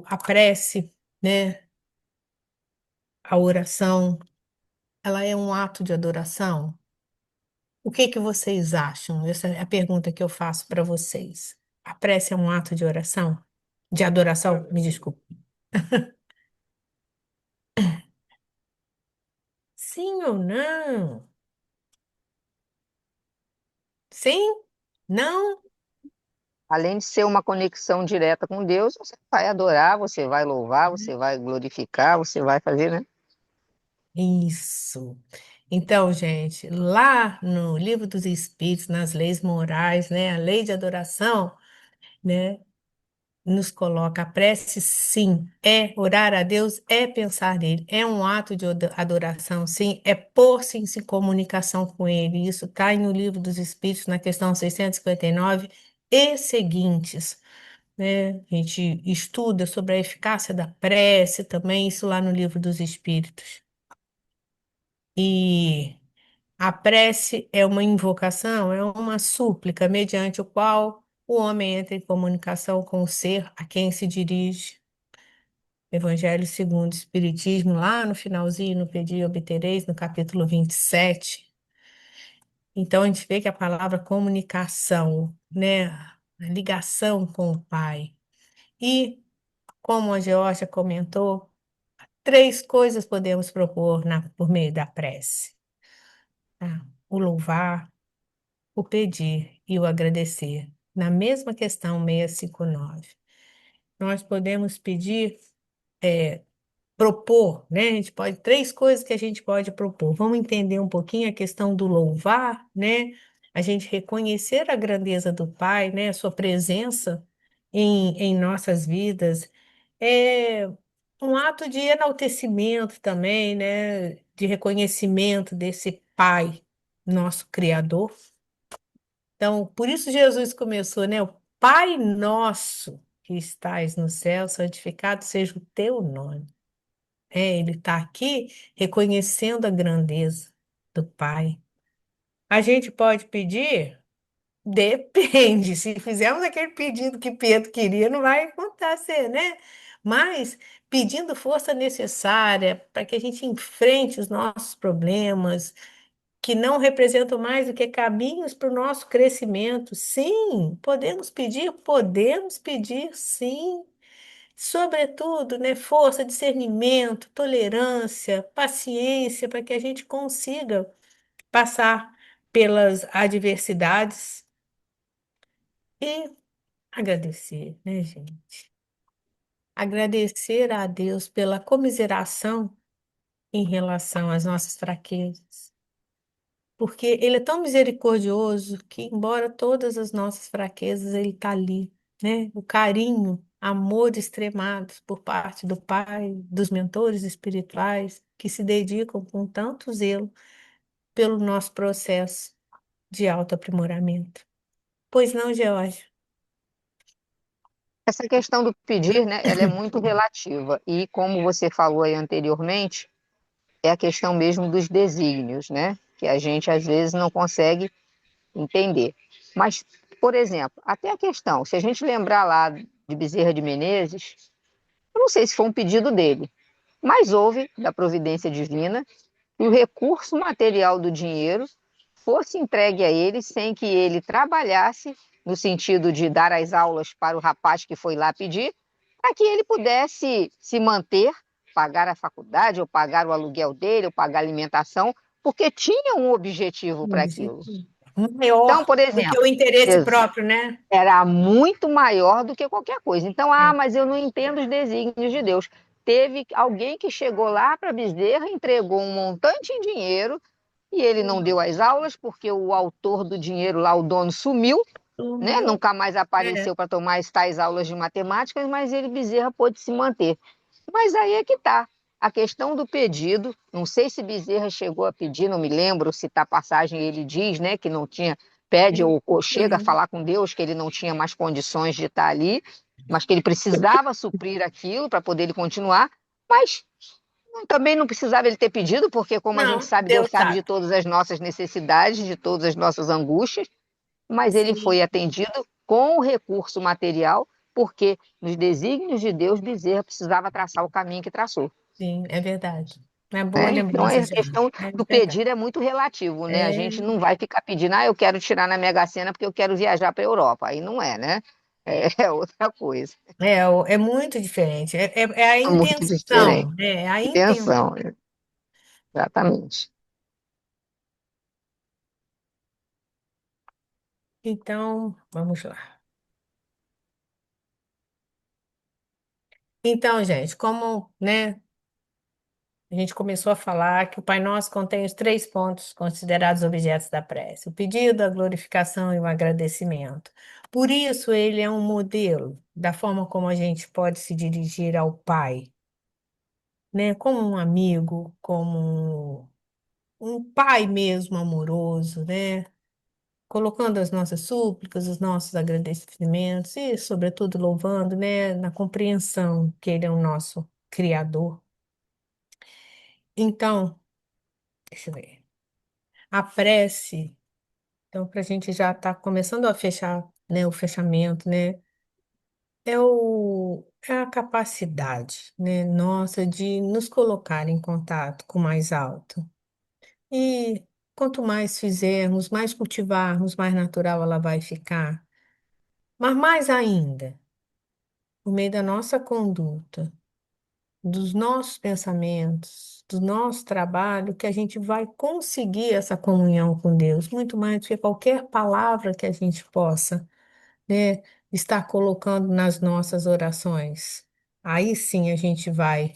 a prece, né? A oração, ela é um ato de adoração? O que que vocês acham? Essa é a pergunta que eu faço para vocês. A prece é um ato de oração? De adoração? Me desculpe. Sim ou não? Sim? Não? Além de ser uma conexão direta com Deus, você vai adorar, você vai louvar, você vai glorificar, você vai fazer, né? Isso. Então, gente, lá no Livro dos Espíritos, nas leis morais, né, a lei de adoração, né, nos coloca. A prece, sim, é orar a Deus, é pensar nele, é um ato de adoração, sim, é pôr-se em comunicação com ele. Isso está no Livro dos Espíritos, na questão 659 e seguintes, né? A gente estuda sobre a eficácia da prece também, isso lá no Livro dos Espíritos. E a prece é uma invocação, é uma súplica mediante o qual o homem entra em comunicação com o ser a quem se dirige. Evangelho segundo o Espiritismo, lá no finalzinho, no Pedi e Obtereis, no capítulo 27. Então, a gente vê que a palavra comunicação, né, a ligação com o Pai. E, como a Georgia comentou, três coisas podemos propor por meio da prece, tá? O louvar, o pedir e o agradecer. Na mesma questão 659, nós podemos pedir, propor, né? A gente pode, três coisas que a gente pode propor. Vamos entender um pouquinho a questão do louvar, né? A gente reconhecer a grandeza do Pai, né? A sua presença em nossas vidas. É um ato de enaltecimento também, né? De reconhecimento desse Pai, nosso Criador. Então, por isso Jesus começou, né? O Pai nosso que estais no céu, santificado seja o teu nome. Ele está aqui reconhecendo a grandeza do Pai. A gente pode pedir? Depende. Se fizermos aquele pedido que Pedro queria, não vai acontecer, né? Mas pedindo força necessária para que a gente enfrente os nossos problemas, que não representam mais do que caminhos para o nosso crescimento. Sim, podemos pedir, sim. Sobretudo, né, força, discernimento, tolerância, paciência, para que a gente consiga passar pelas adversidades e agradecer, né, gente? Agradecer a Deus pela comiseração em relação às nossas fraquezas. Porque Ele é tão misericordioso que, embora todas as nossas fraquezas, Ele está ali, né? O carinho, amor extremado por parte do Pai, dos mentores espirituais, que se dedicam com tanto zelo pelo nosso processo de autoaprimoramento. Pois não, Georgia? Essa questão do pedir, né, ela é muito relativa. E como você falou aí anteriormente, é a questão mesmo dos desígnios, né? Que a gente às vezes não consegue entender. Mas, por exemplo, até a questão, se a gente lembrar lá de Bezerra de Menezes, eu não sei se foi um pedido dele, mas houve, da providência divina, que o recurso material do dinheiro fosse entregue a ele sem que ele trabalhasse, no sentido de dar as aulas para o rapaz que foi lá pedir, para que ele pudesse se manter, pagar a faculdade, ou pagar o aluguel dele, ou pagar a alimentação, porque tinha um objetivo Um para aquilo. objetivo Então, maior por do que exemplo, o interesse próprio, né? era muito maior do que qualquer coisa. Então, mas eu não entendo os desígnios de Deus. Teve alguém que chegou lá para Bezerra, entregou um montante em dinheiro e ele não deu as aulas porque o autor do dinheiro lá, o dono, sumiu, né? Sumiu. Nunca mais É. apareceu para tomar as tais aulas de matemática, mas ele, Bezerra, pôde se manter. Mas aí é que está. A questão do pedido, não sei se Bezerra chegou a pedir, não me lembro se está passagem, ele diz, né, que não tinha, pede ou chega a falar com Deus que ele não tinha mais condições de estar ali, mas que ele precisava suprir aquilo para poder ele continuar, mas também não precisava ele ter pedido, porque como a gente Não, sabe, Deus Deus sabe de sabe. todas as nossas necessidades, de todas as nossas angústias, mas ele Sim, foi atendido com o recurso material, porque nos desígnios de Deus, Bezerra precisava traçar o caminho que traçou. sim, é verdade. É boa Né? Então, lembrança, a Georgia. questão É do verdade. pedir é muito relativo, né? A É, gente não vai ficar pedindo, eu quero tirar na Mega Sena porque eu quero viajar para a Europa. Aí não é, né? É outra coisa. é muito diferente. É a É muito intenção, diferente. né? É a intenção. Intenção, exatamente. Então, vamos lá. Então, gente, como, né, a gente começou a falar que o Pai Nosso contém os três pontos considerados objetos da prece: o pedido, a glorificação e o agradecimento. Por isso, ele é um modelo da forma como a gente pode se dirigir ao Pai, né? Como um amigo, como um pai mesmo amoroso, né? Colocando as nossas súplicas, os nossos agradecimentos e, sobretudo, louvando, né? Na compreensão que ele é o nosso Criador. Então, deixa eu ver. A prece, então, para a gente já estar começando a fechar, né, o fechamento, né, é a capacidade, né, nossa de nos colocar em contato com o mais alto. E quanto mais fizermos, mais cultivarmos, mais natural ela vai ficar. Mas mais ainda, por meio da nossa conduta, dos nossos pensamentos, do nosso trabalho, que a gente vai conseguir essa comunhão com Deus, muito mais do que qualquer palavra que a gente possa, né, estar colocando nas nossas orações. Aí sim a gente vai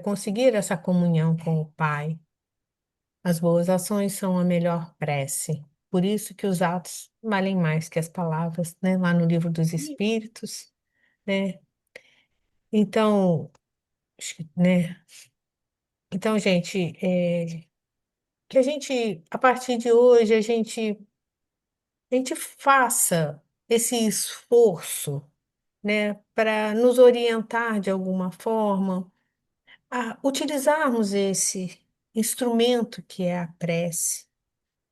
conseguir essa comunhão com o Pai. As boas ações são a melhor prece. Por isso que os atos valem mais que as palavras, né? Lá no livro dos Espíritos, né? Então, né? Então, gente, que a gente, a partir de hoje, a gente faça esse esforço, né, para nos orientar de alguma forma a utilizarmos esse instrumento que é a prece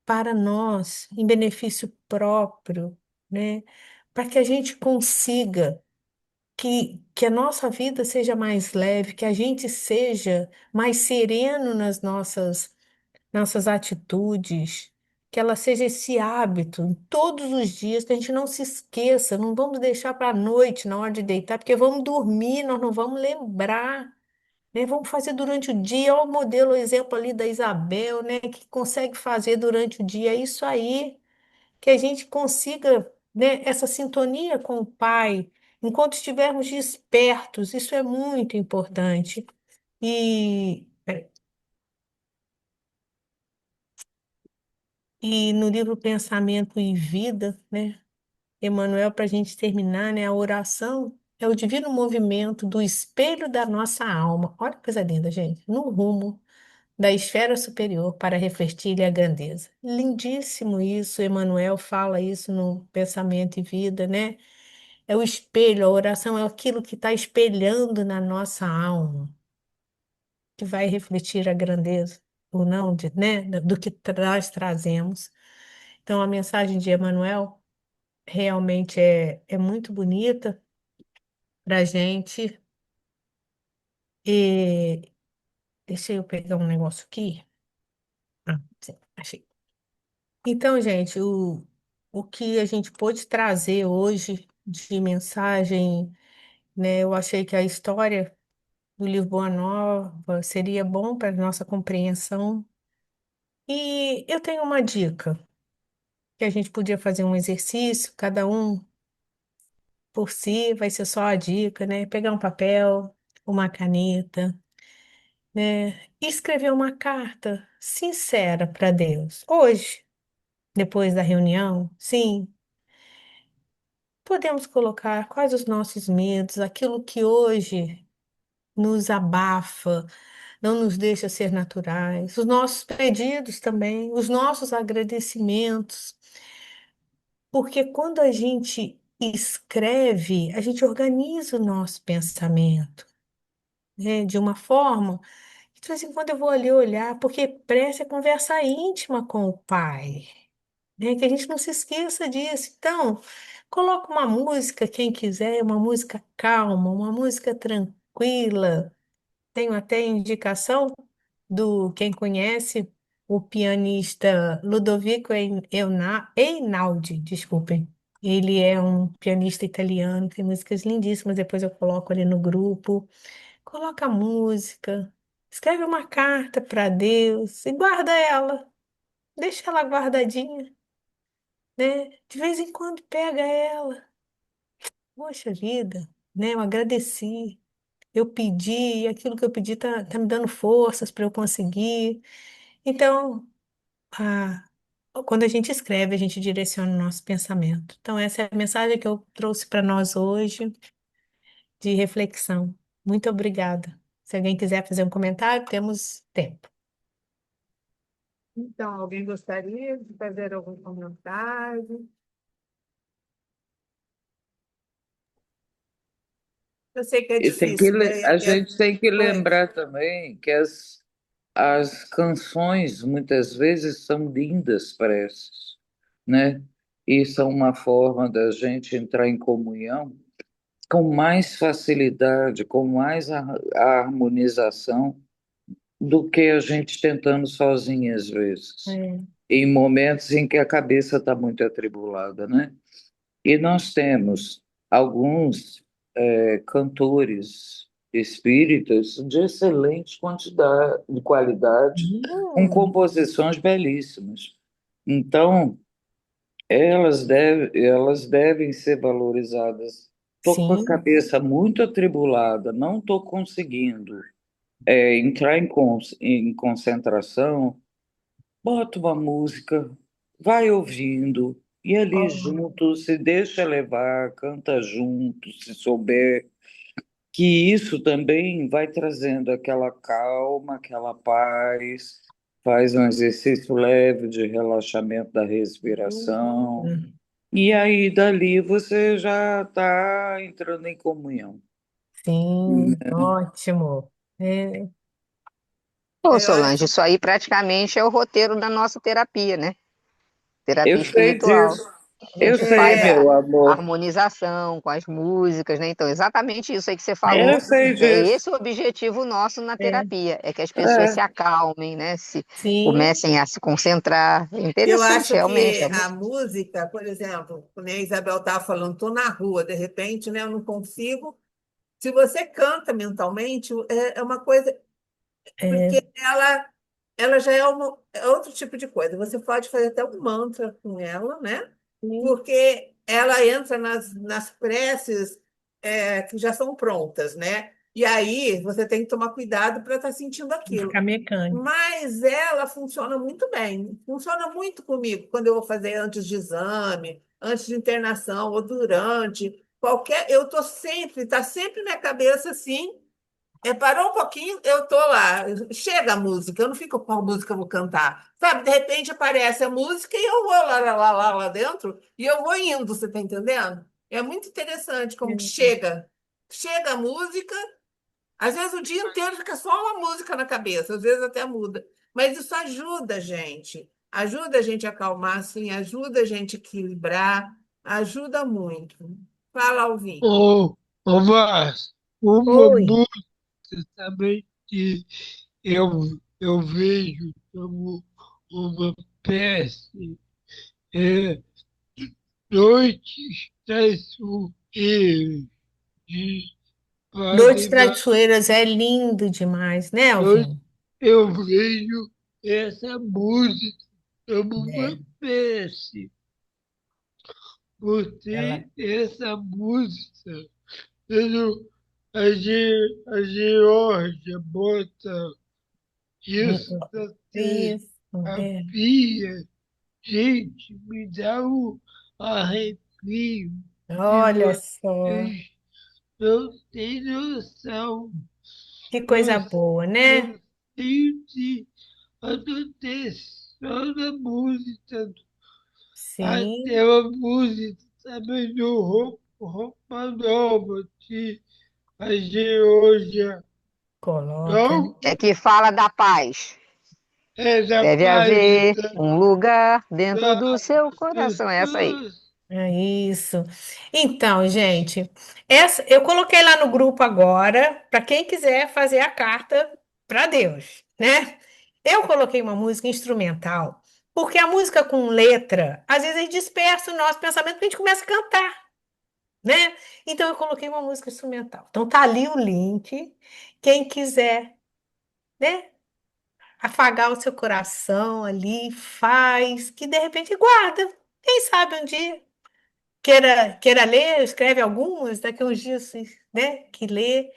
para nós, em benefício próprio, né, para que a gente consiga que a nossa vida seja mais leve, que a gente seja mais sereno nas nossas atitudes, que ela seja esse hábito todos os dias, que a gente não se esqueça, não vamos deixar para a noite, na hora de deitar, porque vamos dormir, nós não vamos lembrar, né? Vamos fazer durante o dia, olha o modelo, o exemplo ali da Isabel, né, que consegue fazer durante o dia, é isso aí, que a gente consiga, né, essa sintonia com o Pai, enquanto estivermos despertos, isso é muito importante. E E no livro Pensamento e Vida, né, Emmanuel, para a gente terminar, né, a oração é o divino movimento do espelho da nossa alma. Olha que coisa linda, gente. No rumo da esfera superior para refletir-lhe a grandeza. Lindíssimo isso, Emmanuel fala isso no Pensamento e Vida, né? É o espelho, a oração é aquilo que está espelhando na nossa alma, que vai refletir a grandeza ou não, né, do que nós trazemos. Então, a mensagem de Emmanuel realmente é muito bonita para a gente. E deixa eu pegar um negócio aqui. Ah, sim, achei. Então, gente, o que a gente pôde trazer hoje de mensagem, né? Eu achei que a história do livro Boa Nova seria bom para nossa compreensão. E eu tenho uma dica, que a gente podia fazer um exercício, cada um por si, vai ser só a dica, né? Pegar um papel, uma caneta, né? E escrever uma carta sincera para Deus. Hoje, depois da reunião, sim, podemos colocar quais os nossos medos, aquilo que hoje nos abafa, não nos deixa ser naturais, os nossos pedidos também, os nossos agradecimentos, porque quando a gente escreve, a gente organiza o nosso pensamento, né, de uma forma que de vez em quando eu vou ali olhar, porque prece é conversa íntima com o Pai, né, que a gente não se esqueça disso. Então, coloca uma música, quem quiser, uma música calma, uma música tranquila. Tenho até indicação do quem conhece o pianista Ludovico Einaudi, desculpem. Ele é um pianista italiano, tem músicas lindíssimas, depois eu coloco ali no grupo. Coloca a música, escreve uma carta para Deus e guarda ela, deixa ela guardadinha, né? De vez em quando pega ela. Poxa vida, né? Eu agradeci. eu pedi, e aquilo que eu pedi tá me dando forças para eu conseguir. Então, a- quando a gente escreve, a gente direciona o nosso pensamento. Então, essa é a mensagem que eu trouxe para nós hoje, de reflexão. Muito obrigada. Se alguém quiser fazer um comentário, temos tempo. Então, alguém gostaria de fazer algum comentário? Eu sei que é E difícil, né? a gente tem que Oi. lembrar também que as canções muitas vezes são lindas preces, né? E são uma forma da gente entrar em comunhão com mais facilidade, com mais a harmonização do que a gente tentando sozinho às vezes, É, em momentos em que a cabeça está muito atribulada, né? E nós temos alguns cantores espíritas de excelente quantidade, de qualidade, com hum, composições belíssimas. Então, elas devem ser valorizadas. Estou com a sim, cabeça muito atribulada, não estou conseguindo entrar em concentração. Bota uma música, vai ouvindo, e ali ó, junto se deixa levar, canta junto, se souber, que isso também vai trazendo aquela calma, aquela paz, faz um exercício leve de relaxamento da respiração, hum, e aí dali você já está entrando em comunhão. sim, ótimo. É, Ô, Eu Solange, acho isso aí praticamente é o roteiro da nossa terapia, né? Eu Terapia sei espiritual. disso, A eu gente sei, faz a meu amor, harmonização com as músicas, né? Então, exatamente isso aí que você eu falou, sei é disso. esse o objetivo nosso na é, terapia, é que as pessoas se É. acalmem, né? Se sim, comecem a se concentrar. É Eu interessante, acho realmente. que É a muito... música, por exemplo, como a Isabel estava falando, estou na rua, de repente, né, eu não consigo. Se você canta mentalmente, é uma coisa, é, porque ela já é, é outro tipo de coisa. Você pode fazer até um mantra com ela, né? sim, Porque ela entra nas preces que já são prontas, né? E aí você tem que tomar cuidado para estar sentindo não aquilo. ficar mecânico. Mas ela funciona muito bem, funciona muito comigo quando eu vou fazer antes de exame, antes de internação ou durante qualquer. Eu tô sempre, tá sempre na minha cabeça assim. Parou um pouquinho, eu tô lá. Chega a música, eu não fico com a música que eu vou cantar. Sabe, de repente aparece a música e eu vou lá dentro e eu vou indo, você tá entendendo? É muito interessante como que É, chega. Chega a música, às vezes o dia inteiro fica só uma música na cabeça, às vezes até muda. Mas isso ajuda a gente. Ajuda a gente a acalmar, assim, ajuda a gente a equilibrar, ajuda muito. Fala, Alvin. Ô, Márcio, uma oi, música também que eu vejo como uma peça é Noites Traiçoeiras de Noites Valdemar. Traiçoeiras é lindo demais, né, Eu, Alvin? eu vejo essa música como uma É, peça, ela, porque essa música, quando a Geórgia bota isso muito, pra ter isso, a é. pia, gente, me dá um arrepio que Olha só, vocês não têm noção. que Eu, coisa boa, né? eu senti a manutenção da música, até Sim, a música também do Roupa Nova, que a Georgia coloca, né? não É que fala da paz. é da Deve paz haver um lugar dentro da, do seu dos coração. É essa aí. seus. É isso. Então, gente, essa eu coloquei lá no grupo agora, para quem quiser fazer a carta para Deus, né? Eu coloquei uma música instrumental, porque a música com letra, às vezes, dispersa o nosso pensamento, porque a gente começa a cantar, né? Então, eu coloquei uma música instrumental. Então, tá ali o link. Quem quiser, né? Afagar o seu coração ali, faz, que de repente guarda. Quem sabe um dia queira ler, escreve algumas, daqui a uns dias, né, que lê.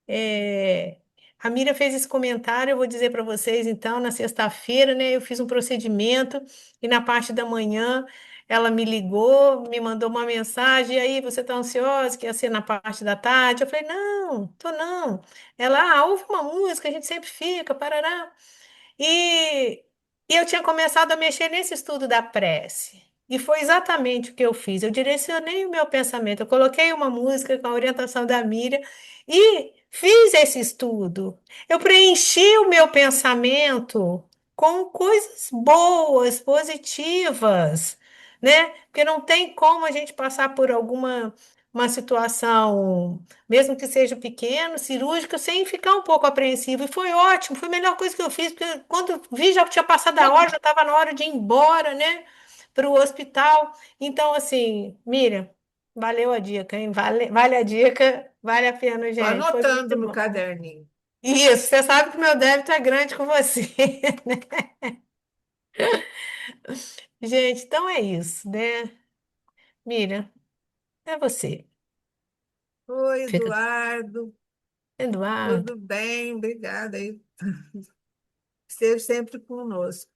É, a Mira fez esse comentário, eu vou dizer para vocês, então, na sexta-feira, né, eu fiz um procedimento e na parte da manhã ela me ligou, me mandou uma mensagem, e aí, você está ansiosa, que ia ser na parte da tarde? Eu falei, não, tô não. Ela, ouve uma música, a gente sempre fica, parará. E, e eu tinha começado a mexer nesse estudo da prece. E foi exatamente o que eu fiz. Eu direcionei o meu pensamento. Eu coloquei uma música com a orientação da Miriam e fiz esse estudo. Eu preenchi o meu pensamento com coisas boas, positivas, né? Porque não tem como a gente passar por alguma uma situação mesmo que seja pequeno, cirúrgico, sem ficar um pouco apreensivo. E foi ótimo, foi a melhor coisa que eu fiz, porque quando vi já tinha passado a hora, já estava na hora de ir embora, né, para o hospital. Então, assim, Miriam, valeu a dica, hein? Vale a dica, vale a pena, Estou gente. Foi anotando muito no bom. caderninho. Isso, você sabe que o meu débito é grande com você. Gente, então é isso, né? Miriam, é você. Oi, Fica, Eduardo. Eduardo. Tudo bem? Obrigada aí. Esteja sempre conosco.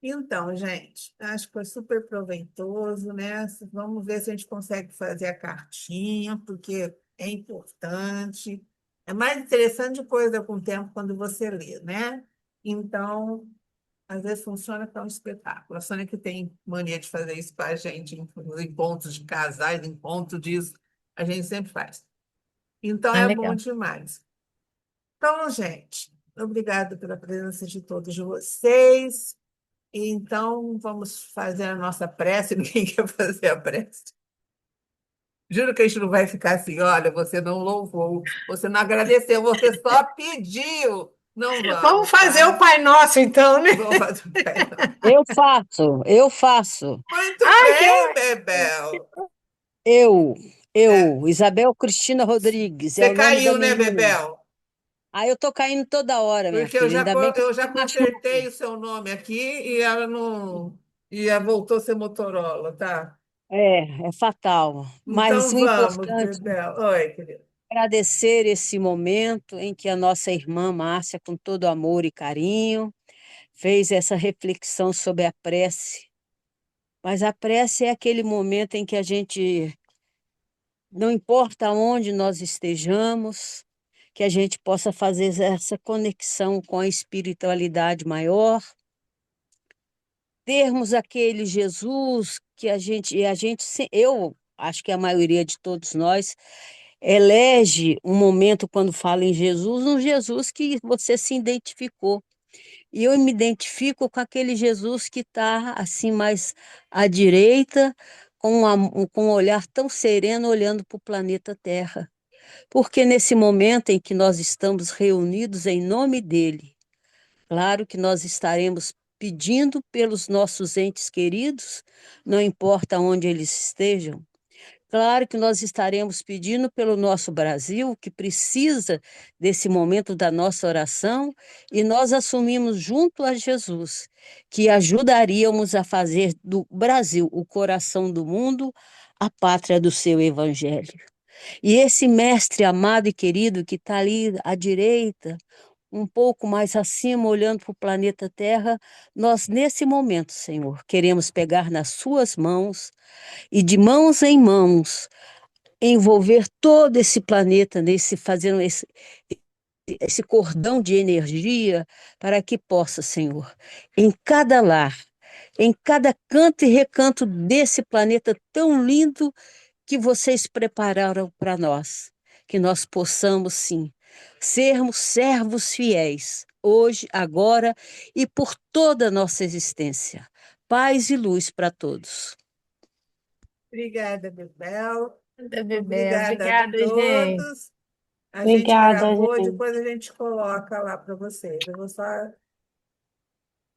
Então, gente, acho que foi super proveitoso, né? Vamos ver se a gente consegue fazer a cartinha, porque é importante. É mais interessante depois, com o tempo, quando você lê, né? Então, às vezes funciona para um espetáculo. A Sônia que tem mania de fazer isso para a gente, em encontros de casais, encontro disso, a gente sempre faz. Então, Ah, é bom legal. demais. Então, gente, obrigada pela presença de todos vocês. Então, vamos fazer a nossa prece. Ninguém quer fazer a prece. Juro que a gente não vai ficar assim, olha, você não louvou, você não agradeceu, você só pediu. Não Vamos vamos, fazer o tá? Pai Nosso, então, né? Vamos fazer o pé. Eu faço, eu faço. Muito Ai, que bem, Bebel. Eu, É, Isabel Cristina Rodrigues, é você o nome da caiu, né, menina. Bebel? Ah, eu tô caindo toda hora, minha Porque eu filha. já, Ainda bem que eu eu não já me consertei machuco. o seu nome aqui e ela não. E ela voltou a ser Motorola, tá? É fatal. Mas Então o vamos, importante Bebel. Oi, querida. é agradecer esse momento em que a nossa irmã Márcia, com todo amor e carinho, fez essa reflexão sobre a prece. Mas a prece é aquele momento em que a gente, não importa onde nós estejamos, que a gente possa fazer essa conexão com a espiritualidade maior, termos aquele Jesus que eu acho que a maioria de todos nós elege um momento quando fala em Jesus, um Jesus que você se identificou. E eu me identifico com aquele Jesus que está assim mais à direita, com um olhar tão sereno olhando para o planeta Terra. Porque nesse momento em que nós estamos reunidos em nome dele, claro que nós estaremos pedindo pelos nossos entes queridos, não importa onde eles estejam. Claro que nós estaremos pedindo pelo nosso Brasil, que precisa desse momento da nossa oração, e nós assumimos junto a Jesus que ajudaríamos a fazer do Brasil o coração do mundo, a pátria do seu evangelho. E esse mestre amado e querido que está ali à direita, um pouco mais acima, olhando para o planeta Terra, nós, nesse momento, Senhor, queremos pegar nas Suas mãos e, de mãos em mãos, envolver todo esse planeta nesse, fazendo esse cordão de energia para que possa, Senhor, em cada lar, em cada canto e recanto desse planeta tão lindo que vocês prepararam para nós, que nós possamos, sim, sermos servos fiéis, hoje, agora e por toda a nossa existência. Paz e luz para todos. Obrigada, Bebel. Bebê, Obrigada a obrigada, gente. todos. A gente Obrigada, gravou, gente. depois a gente coloca lá para vocês. Eu vou só